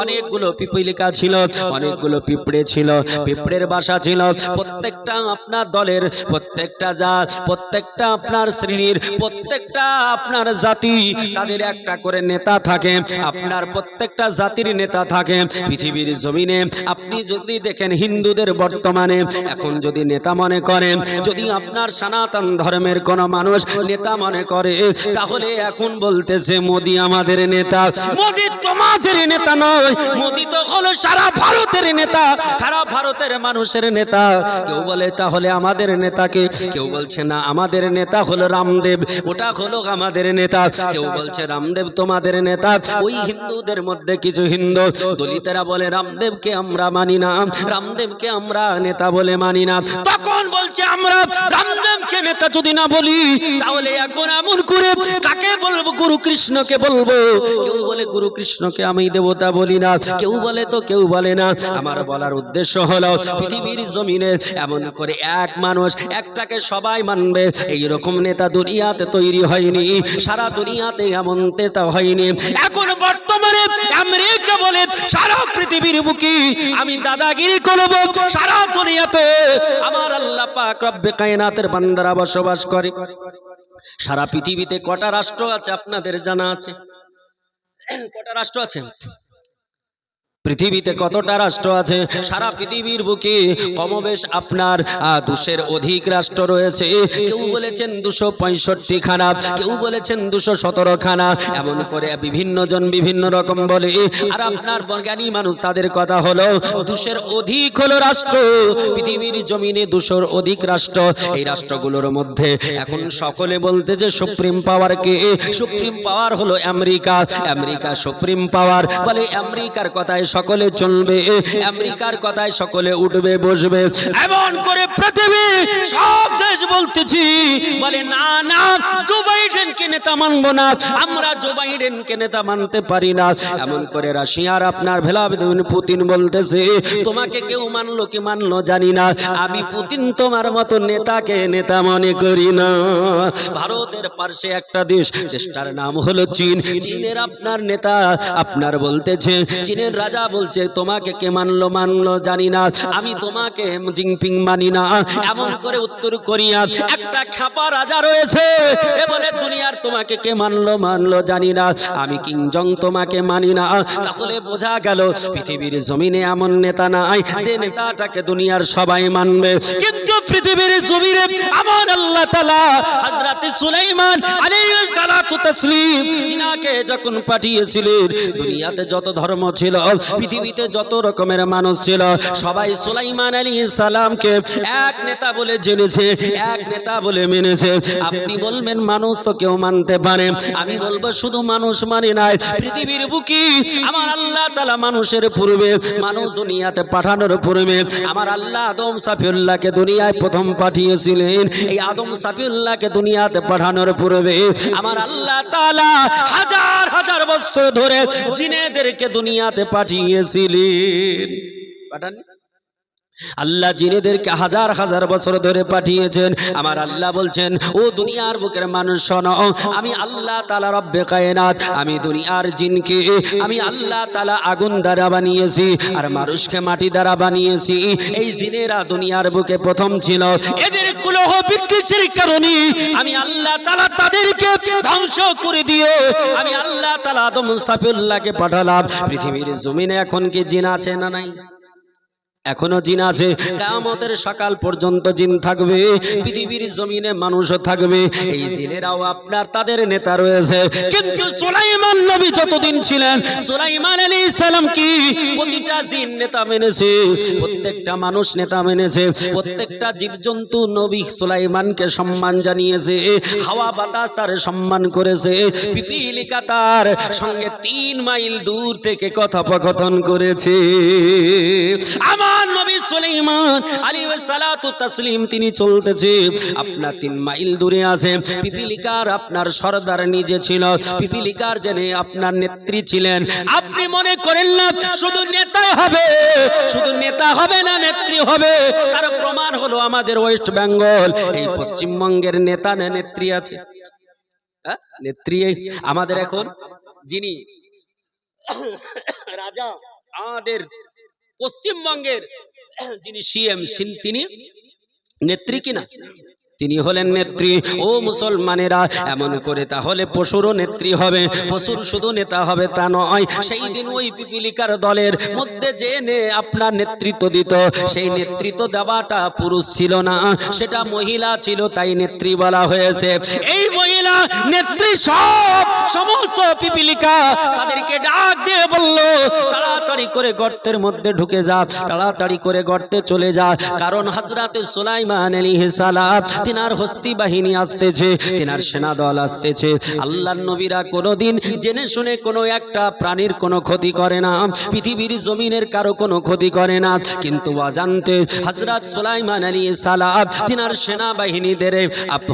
অনেকগুলো পিপীলিকা ছিল, অনেকগুলো পিঁপড়ে ছিল, পিঁপড়ের বাসা ছিল। প্রত্যেকটা আপনার দলের, প্রত্যেকটা জাত, প্রত্যেকটা আপনার শ্রেণীর, প্রত্যেকটা আপনার জাতি, তাদের একটা করে নেতা থাকে, আপনার প্রত্যেকটা জাতির নেতা থাকে। পৃথিবীর জমিনে আপনি যদি দেখেন, হিন্দুদের বর্তমানে এখন যদি নেতা মনে করেন, যদি আপনার সনাতন ধর্মের কোন মানুষ নেতা মনে করে, তাহলে এখন বলতেছে মোদি আমাদের নেতা। মোদি তোমাদের নেতা নয়, মোদি তো হলো সারা ভারতের নেতা, সারা ভারতের মানুষের নেতা। কেউ বলে তাহলে আমাদের নেতাকে, কেউ বলছে না আমাদের নেতা হলো রামদেব, ওটা হলো আমাদের নেতা। কেউ বলছে রামদেব তোমাদের নেতা। ওই হিন্দুদের মধ্যে কিছু হিন্দু দলিতেরা বলে রামদেবকে আমরা মানি না, রামদেবকে আমরা নেতা বলে মানি না। তখন বলছে আমরা রামদেবকে নেতা যদি না বলি, তাহলে এখন এমন করে কাকে বলবো? গুরু কৃষ্ণকে বলবো। কেউ বলে গুরু কৃষ্ণকে আমি দেবতা বলি না, কেউ বলে তো কেউ বলে না। আমার বলার উদ্দেশ্য হলো, পৃথিবীর জমিনে এমন করে এক মানুষ একটাকে সবাই মানবে, এইরকম নেতা দুনিয়াতে তৈরি হয়নি, সারা দুনিয়াতে এমন নেতা হয়নি। এখন বর্তমানে আমেরিকা বলে সারা পৃথিবীর বুকে আমি দাদাগিরি করব, সারা দুনিয়াতে আমার আল্লাহ পাক রব্বে কায়নাতের বান্দারা বসবাস করে। সারা পৃথিবীতে কটা রাষ্ট্র আছে আপনাদের জানা আছে? কটা রাষ্ট্র আছে পৃথিবীতে? কতটা রাষ্ট্র আছে? সারা পৃথিবীর বুকে কমবেশ আপনার 200-এর অধিক রাষ্ট্র রয়েছে। কেউ বলেছেন 265 খানা, কেউ বলেছেন 217 খানা, এমন করে বিভিন্ন জন বিভিন্ন রকম বলে। আর আপনার জ্ঞানী মানুষ তাদের কথা হলো 200-এর অধিক হলো রাষ্ট্র পৃথিবীর জমিনে, 200-এর অধিক রাষ্ট্র। এই রাষ্ট্রগুলোর মধ্যে এখন সকলে বলতে যে সুপ্রিম পাওয়ার কে? সুপ্রিম পাওয়ার হলো আমেরিকা। আমেরিকা সুপ্রিম পাওয়ার, বলে আমেরিকার কথায় সকলে চলবে, আমেরিকার কথায় সকলে উঠবে বসবে। এমন করে পৃথিবী সব দেশ বলতেছি, বলে না না, জো বাইডেনকে নেতা মানবো না, আমরা জো বাইডেনকে নেতা মানতে পারি না। এমন করে রাশিয়ার আপনার ভ্লাদিমির পুতিন বলতেছে, তোমাকে কেউ মানলো কি মানলো জানি না, আমি পুতিন তোমার মতো নেতাকে নেতা মনে করি না। ভারতের পাশে একটা দেশ, দেশটার নাম হলো চীন। চীনের আপনার নেতা আপনার বলতেছে, চীনের রাজা এরা বলছে তোমাকে কে মানলো মানলো জানি না, আমি তোমাকে জিনপিং মানি না। এমন করে উত্তর কোরিয়া একটা খ্যাপা রাজা রয়েছে, এ বলে দুনিয়ার তোমাকে কে মানলো মানলো জানি না, আমি কিং জং তোমাকে মানি না। তাহলে বোঝা গেল পৃথিবীর জমিনে এমন নেতা নাই যে নেতাটাকে দুনিয়ার সবাই মানবে। কিন্তু পৃথিবীর জমিনে আমার আল্লাহ তাআলা হযরত সুলাইমান আলাইহিস সালাতু তাসলিম তিনাকে যখন পাঠিয়েছিলেন, দুনিয়াতে যত ধর্ম ছিল, পৃথিবীতে যত রকমের মানুষ ছিল, সবাই সুলাইমান আলাইহিস সালামকে এক নেতা বলে জেনেছে, এক নেতা বলে মেনেছে। আপনি বলবেন মানুষ তো কেউ মানতে পারে, আমি বলবো শুধু মানুষ মানে নাই, পৃথিবীর বুকে আমার আল্লাহ তাআলা মানুষের পূর্বে, মানুষ দুনিয়াতে পাঠানোর পূর্বে আমার আল্লাহ আদম সাফিউল্লাহকে দুনিয়ায় প্রথম পাঠিয়েছিলেন। এই আদম সাফিউল্লাহকে দুনিয়াতে পাঠানোর পূর্বে আমার আল্লাহ তাআলা হাজার হাজার বছর ধরে জিনেদেরকে দুনিয়াতে পাঠিয়েছিলেন। পাঠাননি? আল্লাহ জিনেদেরকে হাজার হাজার বছর ধরে পাঠিয়েছেন। আমার আল্লাহ বলছেন, ও দুনিয়ার বুকের মানুষ শোনো, আমি আল্লাহ তাআলা রব্বে কায়নাত, আমি দুনিয়ার জিনকে আমি আল্লাহ তাআলা আগুন দ্বারা বানিয়েছি আর মানুষকে মাটি দ্বারা বানিয়েছি। এই জিনেরা দুনিয়ার বুকে প্রথম ছিল, এদের কুলহ বিদ্বেষের কারণে আমি আল্লাহ তাআলা তাদেরকে ধ্বংস করে দিয়ে আমি আল্লাহ তাআলা আদম সাফিউল্লাহকে পাঠালাম। পৃথিবীর জমিনে এখন কি জিন আছে না নাই? এখনো জিন আছে। কিয়ামতের সকাল পর্যন্ত জিন থাকবে, পৃথিবীর জমিনে মানুষও থাকবে। এই জিনেরাও আপনার তাদের নেতা রয়েছে। কিন্তু সুলাইমান নবী যতদিন ছিলেন, সুলাইমান আলাইহিস সালাম কি প্রতিটা জিন নেতা মেনেছে, প্রত্যেকটা মানুষ নেতা মেনেছে, প্রত্যেকটা জীবজন্তু নবী সুলাইমানকে সম্মান জানিয়েছে, হাওয়া বাতাস তার সম্মান করেছে, পিপিলিকা তার সঙ্গে 3 মাইল দূর থেকে কথোপকথন করেছে। আমার নবী সুলাইমান আলাইহিস সালাতু তাসলিম তিনি চলতেছে, আপনার 3 মাইল দূরে আছে। পিপিলিকার আপনার সরদার নিজে ছিল, পিপিলিকার জেনে আপনার নেত্রী ছিলেন। আপনি মনে করেন না শুধু নেতাই হবে, শুধু নেতা হবে না নেত্রী হবে। তার প্রমাণ হলো আমাদের ওয়েস্ট বেঙ্গল, এই পশ্চিমবঙ্গের নেতা না নেত্রী আছে? হ্যাঁ, নেত্রী আমাদের এখন যিনি রাজা আমাদের পশ্চিমবঙ্গের যিনি সিএম, তিনি নেত্রী কিনা? তিনি হলেন নেত্রী। ও মুসলমানেরা, এমন করে তাহলে পশুরও নেত্রী হবে, পশুর শুধু নেতা হবে তা নয়। সেই দিন ওই পিপিলিকার দলের মধ্যে যে আপনার নেতৃত্ব দিত, সেই নেতৃত্ব দেওয়াটা পুরুষ ছিল না, সেটা মহিলা ছিল, তাই নেত্রী বলা হয়েছে। এই মহিলা নেত্রী সমস্ত পিপিলিকা তাদেরকে ডাক দিয়ে বলল, তাড়াতাড়ি করে গর্তের মধ্যে ঢুকে যা, তাড়াতাড়ি করে গর্তে চলে যা, কারণ হযরত সুলাইমান আলাইহিস সালাম তিনার হস্তি বাহিনী আসতেছে, তিনার সেনা দল আসতেছে। আল্লাহর নবীরা কোনোদিন জেনে শুনে কোনো একটা প্রাণীর কোনো ক্ষতি করে না, পৃথিবীর জমিনের কারো কোনো ক্ষতি করে না। কিন্তু অজান্তে হযরত সুলাইমান আলাইহিস সালাম তিনার সেনা বাহিনীদের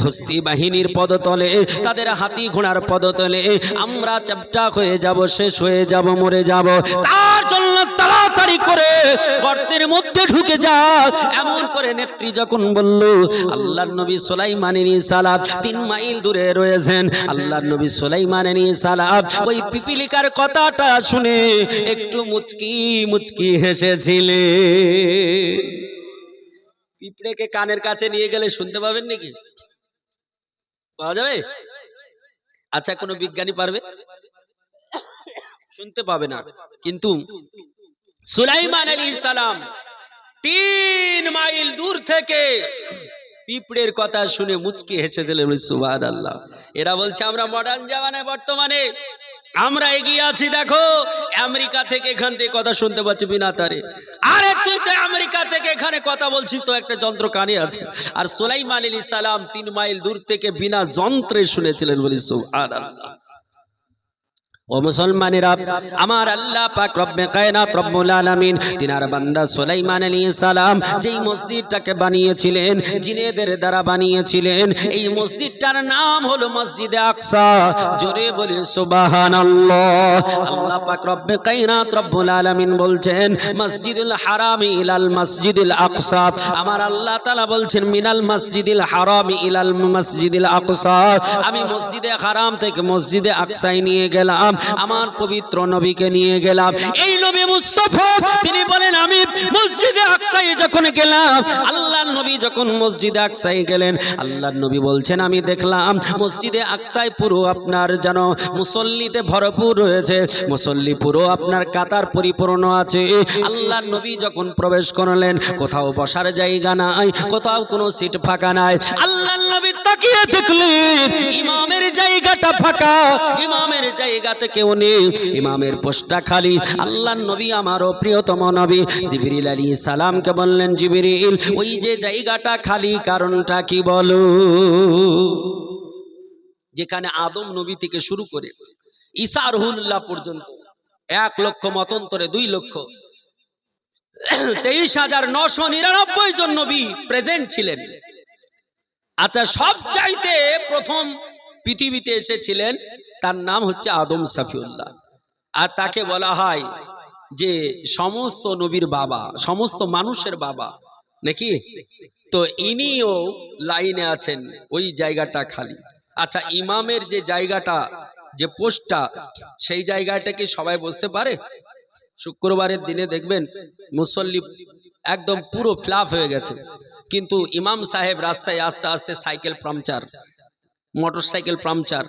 হস্তি বাহিনীর পদতলে, তাদের হাতি ঘোড়ার পদতলে আমরা চ্যাপ্টা হয়ে যাব, শেষ হয়ে যাব, মরে যাব। তার জন্য তাড়াতাড়ি করে গর্তের মধ্যে ঢুকে যা। এমন করে নেত্রী যখন বলল, আল্লাহর নবী সুলাইমান আলাইহিস সালাম 3 মাইল দূরে রয়েছেন। আল্লাহর নবী সুলাইমান আলাইহিস সালাম ওই পিপিলিকার কথাটা শুনে একটু মুচকি মুচকি হেসেছিলেন। পিঁপড়েকে কানের কাছে নিয়ে গেলে শুনতে পাবেন নাকি? পাওয়া যাবে? আচ্ছা, কোনো বিজ্ঞানী পারবে? শুনতে পাবে না। কিন্তু সুলাইমান আলাইহিস সালাম 3 মাইল দূর থেকে পিঁপড়ের কথা শুনে মুচকি হেসেছিলেন। সুবহানাল্লাহ। এরা বলছে আমরা মডার্ন জামানায় বর্তমানে আমরা এগিয়ে আছি, দেখো আমেরিকা থেকে এখান থেকে কথা শুনতে পাচ্ছি বিনা তারে। আরে তুই তো আমেরিকা থেকে এখানে কথা বলছিস তো একটা যন্ত্র কানে আছে। আর সুলাইমান আলাইহিস সালাম 3 মাইল দূর থেকে বিনা যন্ত্রে শুনেছিলেন। বলি সুবহানাল্লাহ। ও মুসলমানেরা, আমার আল্লাহ পাক রব্বে কায়নাত রব্বুল আলামিন তিনার বান্দা সুলাইমান আলাইহিস সালাম যেই মসজিদটাকে বানিয়েছিলেন, জিনেদের দ্বারা বানিয়েছিলেন, এই মসজিদটার নাম হলো মসজিদে আকসা। জোরে বলি সুবহানাল্লাহ। আল্লাহ পাক রব্বে কায়নাত রব্বুল আলামিন বলছেন, মসজিদুল হারামি ইলাল মসজিদুল আকসা। আমার আল্লাহ তাআলা বলছেন, মিনাল মসজিদিল হারামি ইলাল মসজিদিল আকসা। আমি মসজিদে হারাম থেকে মসজিদে আকসায় নিয়ে গেলাম। আমার পবিত্র নবীকে নিয়ে গেলাম। এই নবী মুস্তাফা তিনি বলেন আমি মসজিদে আকসায় যখন গেলাম, আল্লাহর নবী যখন মসজিদে আকসায় গেলেন, আল্লাহর নবী বলছেন আমি দেখলাম মসজিদে আকসায় পুরো আপনার যেন মুসল্লিতে ভরপুর রয়েছে, মুসল্লি পুরো আপনার কাতার পরিপূর্ণ আছে। আল্লাহর নবী যখন প্রবেশ করলেন, কোথাও বসার জায়গা নাই, কোথাও কোনো সিট ফাঁকা নাই। আল্লাহর নবী তাকিয়ে দেখলেন ইমামের জায়গাটা ফাঁকা, ইমামের জায়গাতে কেউ নেই, ইমামের পোস্টটা খালি। আল্লাহর নবী আমারও প্রিয়তম নবী জিবরিল আলাইহিস সালামকে বললেন, জিবরিল ওই যে জায়গাটা খালি কারণটা কি বলো? যেখানে আদম নবী থেকে শুরু করে ঈসা রুহুল্লাহ পর্যন্ত 1 লক্ষ মতান্তরে 2 লক্ষ 23,999 জন নবী প্রেজেন্ট ছিলেন। আচ্ছা, সব চাইতে প্রথম পৃথিবীতে এসেছিলেন, তার নাম হচ্ছে আদম সাফিউল্লাহ, আর তাকে বলা হয় যে সমস্ত নবীর বাবা, সমস্ত মানুষের বাবা নাকি। তো ইনিও লাইনে আছেন, ওই জায়গাটা খালি। আচ্ছা, ইমামের যে জায়গাটা, যে পোস্টটা, সেই জায়গাটা কি সবাই বসতে পারে? শুক্রবারের দিনে দেখবেন মুসল্লি একদম পুরো ফ্লাপ হয়ে গেছে, কিন্তু ইমাম সাহেব রাস্তায় আস্তে আস্তে cycle puncture, motor cycle puncture,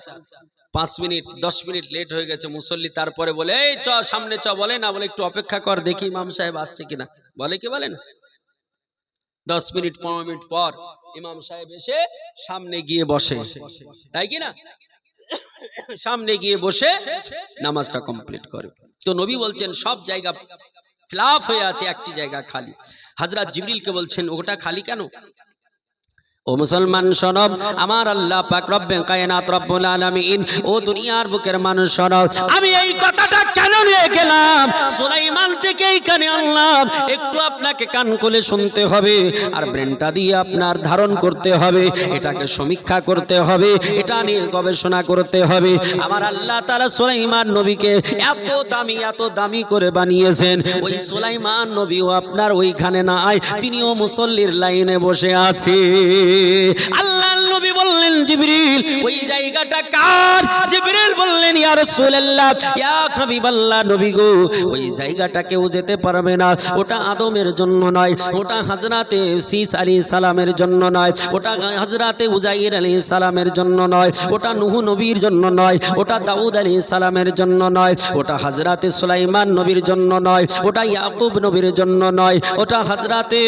5 minute 10 minute late হয়ে গেছে, মুসল্লি তারপরে বলে এই চ সামনে চ, বলে না বলে একটু অপেক্ষা কর দেখি ইমাম সাহেব আসছে কিনা, বলে কি বলে না? 10 মিনিট 15 মিনিট পর ইমাম সাহেব এসে সামনে গিয়ে বসে, তাই কি না? সামনে গিয়ে বসে নামাজটা কমপ্লিট করে। তো নবী বলছেন সব জায়গা ফ্লাপ হয়ে আছে, একটি জায়গা খালি। হযরত জিবরিলকে বলছেন ওটা খালি কেন? ও মুসলমান শোনো, আমার আল্লাহ পাক রব্বে কায়নাত রব্বুল আলামিন, ও দুনিয়ার বুকের মানুষ শোনো, আমি এই কথাটা কেন নিয়ে গেলাম সুলাইমান থেকে এইখানে আনলাম, একটু আপনাকে কান খুলে শুনতে হবে আর ব্রেনটা দিয়ে আপনার ধারণ করতে হবে, এটাকে সমীক্ষা করতে হবে, এটা নিয়ে গবেষণা করতে হবে। আমার আল্লাহ তাআলা সুলাইমান নবীকে এত দামি করে বানিয়েছেন, ওই সুলাইমান নবীও আপনার ওইখানে নাই, তিনিও মুসল্লির লাইনে বসে আছে। আল্লাহর নবী বললেন জিবরিল ওই জায়গাটা কার? জিবরিল বললেন ইয়া রাসূলুল্লাহ, ইয়া হাবিবাল্লাহ, নবী গো ওই জায়গাটা কেউ যেতে পারবে না, ওটা আদমের জন্য নয়, ওটা হযরতে শীস আলাইহিস সালামের জন্য নয়, ওটা হযরতে উজাইর আলাইহিস সালামের জন্য নয়, ওটা নূহ নবীর জন্য নয়, ওটা দাউদ আলাইহিস সালামের জন্য নয়, ওটা হযরতে সুলাইমান নবীর জন্য নয়, ওটা ইয়াকুব নবীর জন্য নয়, ওটা হযরতে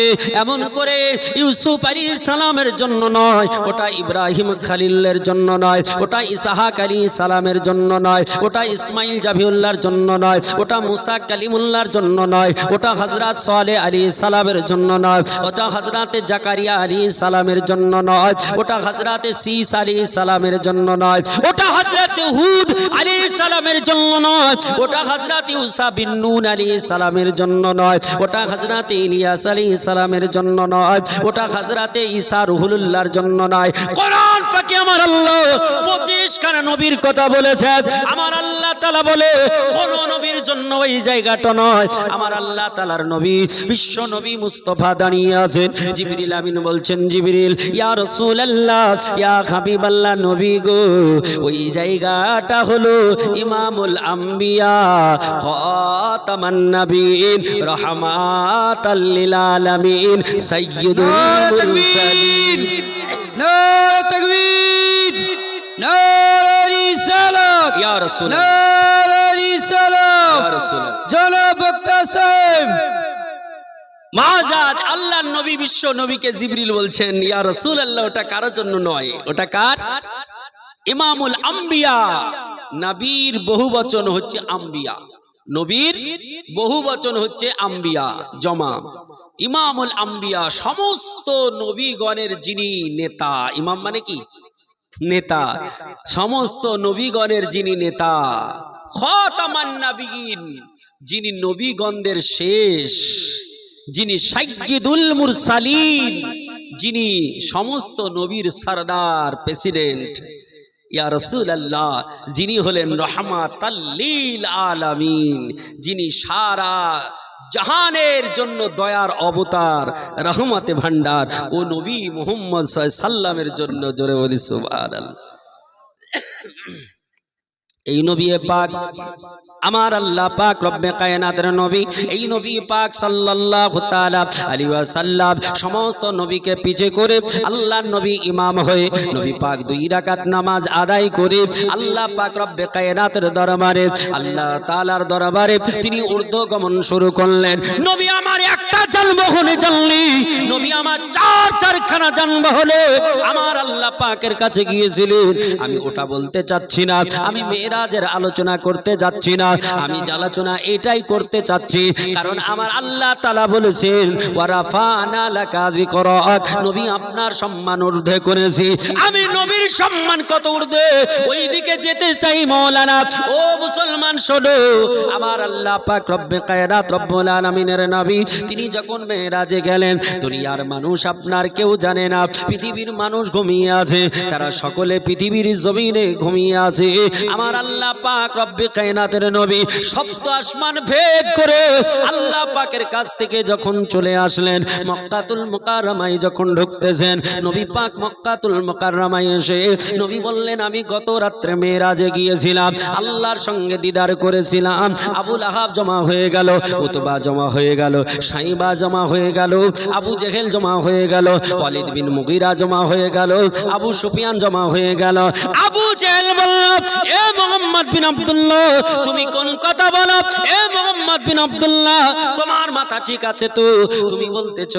এমন করে ইউসুফ আলাইহিস সালামের জন্য নয়, ওটা ইব্রাহিম খলিলের জন্য নয়, ওটা ইসহাক আলাইহিস সালামের জন্য নয়, ওটা ইসমাইল জাবিউল্লাহর জন্য নয়, ওটা মুসা কালিমুল্লাহর জন্য নয়, ওটা হযরত সালেহ আলাইহিস সালামের জন্য নয়, ওটা হযরতে জাকারিয়া আলাইহিস সালামের জন্য নয়, ওটা হযরতে শীস আলাইহিস সালামের জন্য নয়, ওটা হযরতে হুদ আলাইহিস সালামের জন্য নয়, ওটা হযরত ইউসা বিন নুন আলাইহিস সালামের জন্য নয়, ওটা হযরতে ইলিয়াস আলাইহিস সালামের জন্য নয়, ওটা হযরতে ঈসা রুহুল্লাহর জন্য নয়। কোরআন পাকে আমার আল্লাহ 25 খানা নবীর কথা বলেছে। আমার আল্লাহ তাআলা বলে কোন নবীর জন্য ওই জায়গাটা নয়, আমার আল্লাহ তাআলার নবী বিশ্ব নবী মুস্তাফা দাঁড়িয়ে আছেন। জিবরিল আমিন বলছেন, জিবরিল ইয়া রাসূলুল্লাহ, ইয়া হাবিবাল্লাহ, নবী গো ওই জায়গাটা হলো ইমামুল আম্বিয়া খাতামান নবীন রাহমাতাল লিল আলামিন সাইয়্যিদুল মুরসালিন। নারে তাকবীর, নারে রিসালাত, ইয়া রাসূলুল্লাহ, নারে রিসালাত, ইয়া রাসূলুল্লাহ। জনাব বক্তা সাহেব মাজাজ আল্লাহর নবী বিশ্ব নবীকে জিবরিল বলছেন ইয়া রাসূলুল্লাহ ওটা কারোর জন্য নয়, ওটা কার? ইমামুল আম্বিয়া। নবীর বহুবচন হচ্ছে আম্বিয়া, নবীর বহুবচন হচ্ছে আম্বিয়া জমা। ইমামুল আম্বিয়া সমস্ত নবীগণের যিনি নেতা, ইমাম মানে কি? নেতা, সমস্ত নবীগণের যিনি নেতা, খাতামান নবীন, যিনি নবীগণদের শেষ, যিনি সাইয়্যিদুল মুরসালিন, যিনি সমস্ত নবীর সরদার, প্রেসিডেন্ট, ইয়া রাসূলুল্লাহ, যিনি হলেন রাহমাতাল লিল আলামিন, যিনি সারা জাহানের জন্য দয়ার অবতার, রহমতে ভান্ডার, ও নবী মুহাম্মদ সাল্লাল্লাহু আলাইহি সাল্লামের জন্য জোরে বলি সুবহানাল্লাহ। এই নবী পাক আমার আল্লাহ পাক রব্বে কায়নাতের নবী, এই নবী পাক সাল্লাল্লাহু তাআলা আলাইহি ওয়াসাল্লাম সমস্ত নবীকে পিছে করে আল্লাহর নবী ইমাম হয়ে নবী পাক 2 রাকাত নামাজ আদায় করে আল্লাহ পাক রব্বে কায়নাতের দরবারে আল্লাহ তাআলার দরবারে তিনি ঊর্ধ্বগমন শুরু করলেন। নবী আমার একটা যানবাহনে জানলি, নবী আমার চারখানা যানবাহনে আমার আল্লাহ পাকের কাছে গিয়েছিলেন। আমি ওটা বলতে চাচ্ছি না, আমি মেরাজের আলোচনা করতে যাচ্ছি না, আমি আলোচনা এটাই করতে চাচ্ছি, কারণ আমার আল্লাহ তাআলা বলেছেন ওয়ারাফানা লাকা যিকরাক, নবী আপনার সম্মান ঊর্ধ্বে করেছি। আমি নবীর সম্মান কত ঊর্ধ্বে ওইদিকে যেতে চাই মাওলানা। ও মুসলমান শোনো, আমার আল্লাহ পাক রব্বে কায়নাত রব্বুল আলামিনের নবী তিনি যখন মেরাজে গেলেন, দুনিয়ার মানুষ আপনার কেউ জানে না, পৃথিবীর মানুষ ঘুমিয়ে আছে, তারা সকলে পৃথিবীর জমিনে ঘুমিয়ে আছে। আমার আল্লাহ পাক রব্বে কায়নাতের নবী সপ্ত আসমান ভেদ করে আল্লাহ পাকের কাছ থেকে যখন চলে আসলেন, মক্কাতুল মুকাররমায় যখন ঢুকতেছেন, নবী পাক মক্কাতুল মুকাররমায় এসে নবী বললেন আমি গত রাত্রে মেরাজে গিয়েছিলাম, আল্লাহর সঙ্গে দিদার করেছিলাম। আবু লাহাব জমা হয়ে গেল, উতবা জমা হয়ে গেল, সাইবা জমা হয়ে গেল, আবু জেহেল জমা হয়ে গেল, ওয়ালিদ বিন মুগীরা জমা হয়ে গেল, আবু সুফিয়ান জমা হয়ে গেল। আবু জেহেল বলল এ মুহাম্মদ বিন আব্দুল্লাহ তুমি কোন কথা বলো? এ মুহাম্মদ বিন আব্দুল্লাহ তোমার মাথা ঠিক আছে তো? তুমি বলতেছো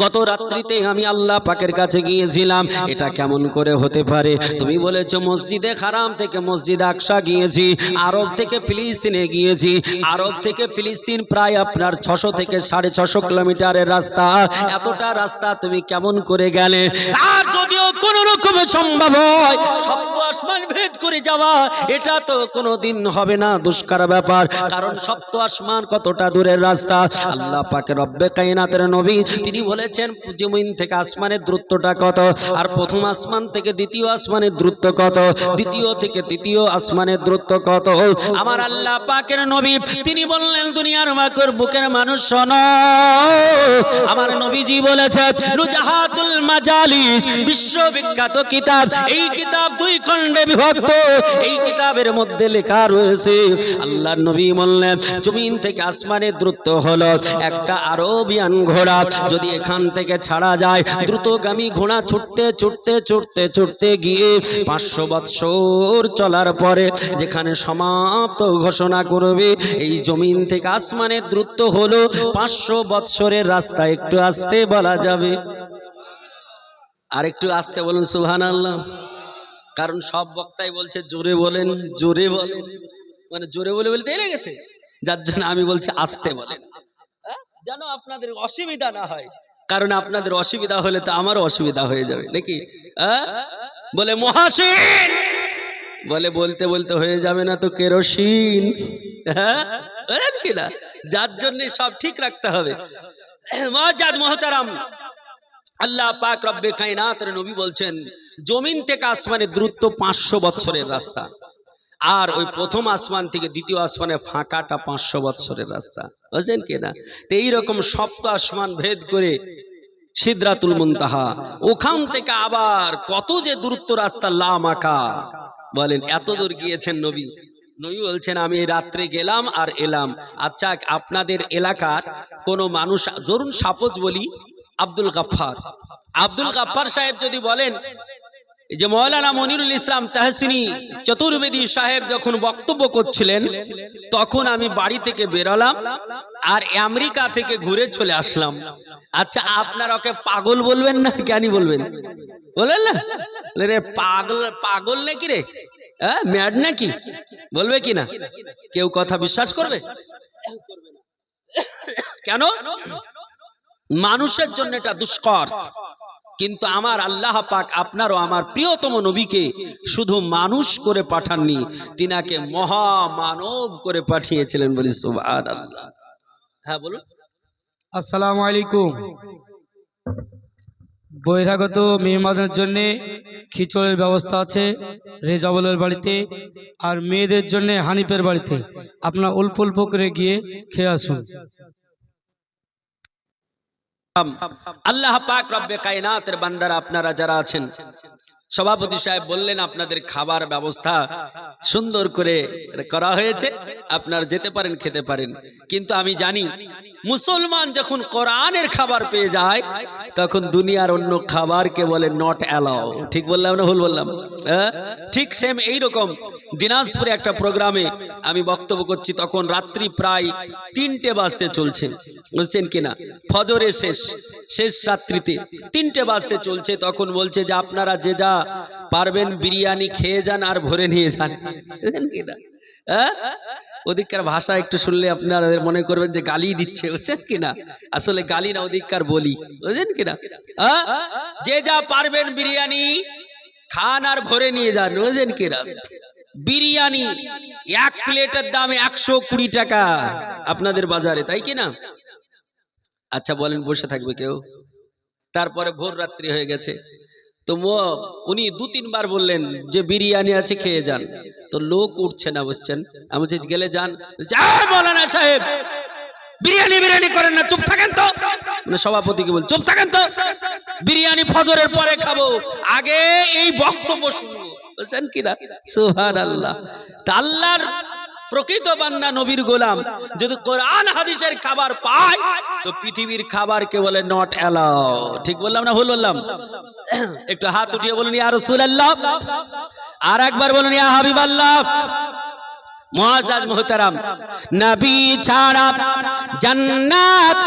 গত রাত্রিতে আমি আল্লাহ পাকের কাছে গিয়েছিলাম, এটা কেমন করে হতে পারে? তুমি বলেছো মসজিদে হারাম থেকে মসজিদ আকসা গিয়েছি, আরব থেকে ফিলিস্তিনে গিয়েছি, আরব থেকে ফিলিস্তিন প্রায় আপনার 600 থেকে 650 কিলোমিটারের রাস্তা, এতটা রাস্তা তুমি কেমন করে গেলে? আর যদিও কোন রকমে সম্ভব হয় সপ্ত আসমান ভেদ করে যাওয়া, এটা তো কোনোদিন হবে না, দুষ্কার ব্যাপার, কারণ সপ্ত আসমান কতটা দূরের রাস্তা। আল্লাহ পাকের রব্বে কায়নাতের নবী তিনি বলেছেন জমিন থেকে আসমানের দূরত্বটা কত, আর প্রথম আসমান থেকে দ্বিতীয় আসমানের দূরত্ব কত, দ্বিতীয় থেকে তৃতীয় আসমানের দূরত্ব কত। আমার আল্লাহ পাকের নবী তিনি বললেন দুনিয়ার মাকর বুকের মানুষ শোনো, আমার নবীজি বলেছে নুজাহাতুল মাজালিস বিশ্ববিখ্যাত কিতাব, এই কিতাব 2 খণ্ডে বিভক্ত, এই কিতাবের মধ্যে লেখা রয়েছে আল্লাহর নবী বললেন জমিন থেকে আসমানের দূরত্ব হলো একটা আরবিয়ান ঘোড়া, যদি এখান থেকে ছাড়া যায় দ্রুতগামী ঘোড়া ছুটতে ছুটতে ছুটতে ছুটতে গিয়ে 500 বৎসর চলার পরে যেখানে সমাপ্ত ঘোষণা করবে এই জমিন থেকে আসমানের দূরত্ব হলো 500 বৎসরের রাস্তা। একটু আস্তে বলা যাবে? আর একটু আস্তে বলুন সুবহানাল্লাহ, কারণ সব বক্তাই বলছে জোরে বলেন, জোরে বলেন, মানে জোরে বলে বলতে লেগেছে, যার জন্য আমি বলছি আস্তে বলেন, যেন আপনাদের অসুবিধা না হয়, কারণ আপনাদের অসুবিধা হলে তো আমারও অসুবিধা হয়ে যাবে নাকি? বলে মহাসিন, বলে বলতে বলতে হয়ে যাবে না তো কেরোসিন, বলেন কিনা? যার জন্য সব ঠিক রাখতে হবে। মুআজ্জাজ মুহতারাম, আল্লাহ পাক রব্বে কায়নাতের নবী বলছেন জমিন থেকে আসমানের দূরত্ব 500 বৎসরের রাস্তা, আর ওই প্রথম আসমান থেকে দ্বিতীয় আসমানে ফাঁকাটা 500 বৎসরের রাস্তা, বুঝছেন কিনা? তো এইরকম সপ্ত আসমান ভেদ করে সিদরাতুল মুনতাহা, ওখান থেকে আবার কত যে দূরত্ব রাস্তা লামাকা, বলেন এত দূর গিয়েছেন নবী। নবী বলছেন আমি এই রাত্রে গেলাম আর এলাম। আচ্ছা আপনাদের এলাকার কোন মানুষ, ধরুন সাপোজ বলি আব্দুল গাফফার সাহেব যদি বলেন যে মৌলানা মনিরুল ইসলাম তাহসিনী চতুর্বেদী সাহেব যখন বক্তব্য করছিলেন তখন আমি বাড়ি থেকে বেরোলাম আর আমেরিকা থেকে ঘুরে চলে আসলাম, আচ্ছা আপনারা ওকে পাগল বলবেন না জ্ঞানী বলবেন? বলবেন না? রে পাগল নাকি রে, ম্যাড নাকি, বলবে কি না? কেউ কথা বিশ্বাস করবে? কেন? মানুষের জন্য এটা দুষ্কর, কিন্তু আমার আল্লাহ পাক আপনারও আমার প্রিয়তম নবীকে শুধু মানুষ করে পাঠাননি, তিনাকে মহামানব করে পাঠিয়েছিলেন, বলি সুবহানাল্লাহ। হ্যাঁ বলুন। আসসালামু আলাইকুম। বহিরাগত মেহমানদের জন্য খিচুড়ির ব্যবস্থা আছে রেজাবলের বাড়িতে, আর মেয়েদের জন্য হানিফের বাড়িতে। আপনার অল্প অল্প করে গিয়ে খেয়ে আসুন। আল্লাহ পাক রব্বে কায়নাতের বান্দারা আপনারা যারা আছেন সভাপতি সাহেব বললেন, আপনাদের খাবার ব্যবস্থা সুন্দর করে করা হয়েছে, আপনারা যেতে পারেন, খেতে পারেন। কিন্তু আমি জানি মুসলমান যখন কোরআনের খাবার পেয়ে যায় তখন দুনিয়ার অন্য খাবারকে বলে নট অ্যালাউ। ঠিক বললাম না ভুল বললাম? ঠিক সেম এইরকম দিনাজপুরে একটা প্রোগ্রামে আমি বক্তব্য করছি, তখন রাত্রি প্রায় 3টে বাজতে চলছে, বুঝছেন কিনা, ফজরের শেষ রাত্রিতে 3টে বাজতে চলছে। তখন বলছে যে আপনারা যে যা পারবেন বিরিয়ানি খেয়ে যান আর ভরে নিয়ে যান, বুঝছেন কিনা। ওদিককার ভাষা একটু শুনলে আপনারা মনে করবেন যে গালি দিচ্ছে, বুঝছেন কিনা, আসলে গালি না, ওদিককার বলি, বুঝছেন কিনা। যে যা পারবেন বিরিয়ানি খান আর ভরে নিয়ে যান, বুঝছেন কিনা। বিরিয়ানি এক প্লেটের দাম 120 টাকা আপনাদের বাজারে, তাই কিনা। আচ্ছা বলেন, বসে থাকবে কেউ? তারপরে ভোর রাত্রি হয়ে গেছে, তো উনি 2-3 বার বললেন যে বিরিয়ানি আছে খেয়ে যান, তো লোক উঠছে না, বুঝছেন। আমি যে গেলে যান, মৌলানা সাহেব বিরিয়ানি করেন না, চুপ থাকেন তো। সভাপতিকে বল, চুপ থাকেন তো, বিরিয়ানি ফজরের পরে খাবো, আগে এই বক্তব্য শুনবো, বুঝছেন কিনা। সুবহানাল্লাহ। তা আল্লাহর প্রকৃত বান্দা নবীর গোলাম যদি কোরআন হাদিসের খাবার পায় তো পৃথিবীর খাবারকে বলে নট অ্যালাউ। ঠিক বললাম না ভুল বললাম? একটু হাত উঠিয়ে বলুন ইয়া রাসূলুল্লাহ, আর একবার বলুন ইয়া হাবিবাল্লাহ। মুআজ্জাজ মুহতারাম, নবী ছাড়া জান্নাত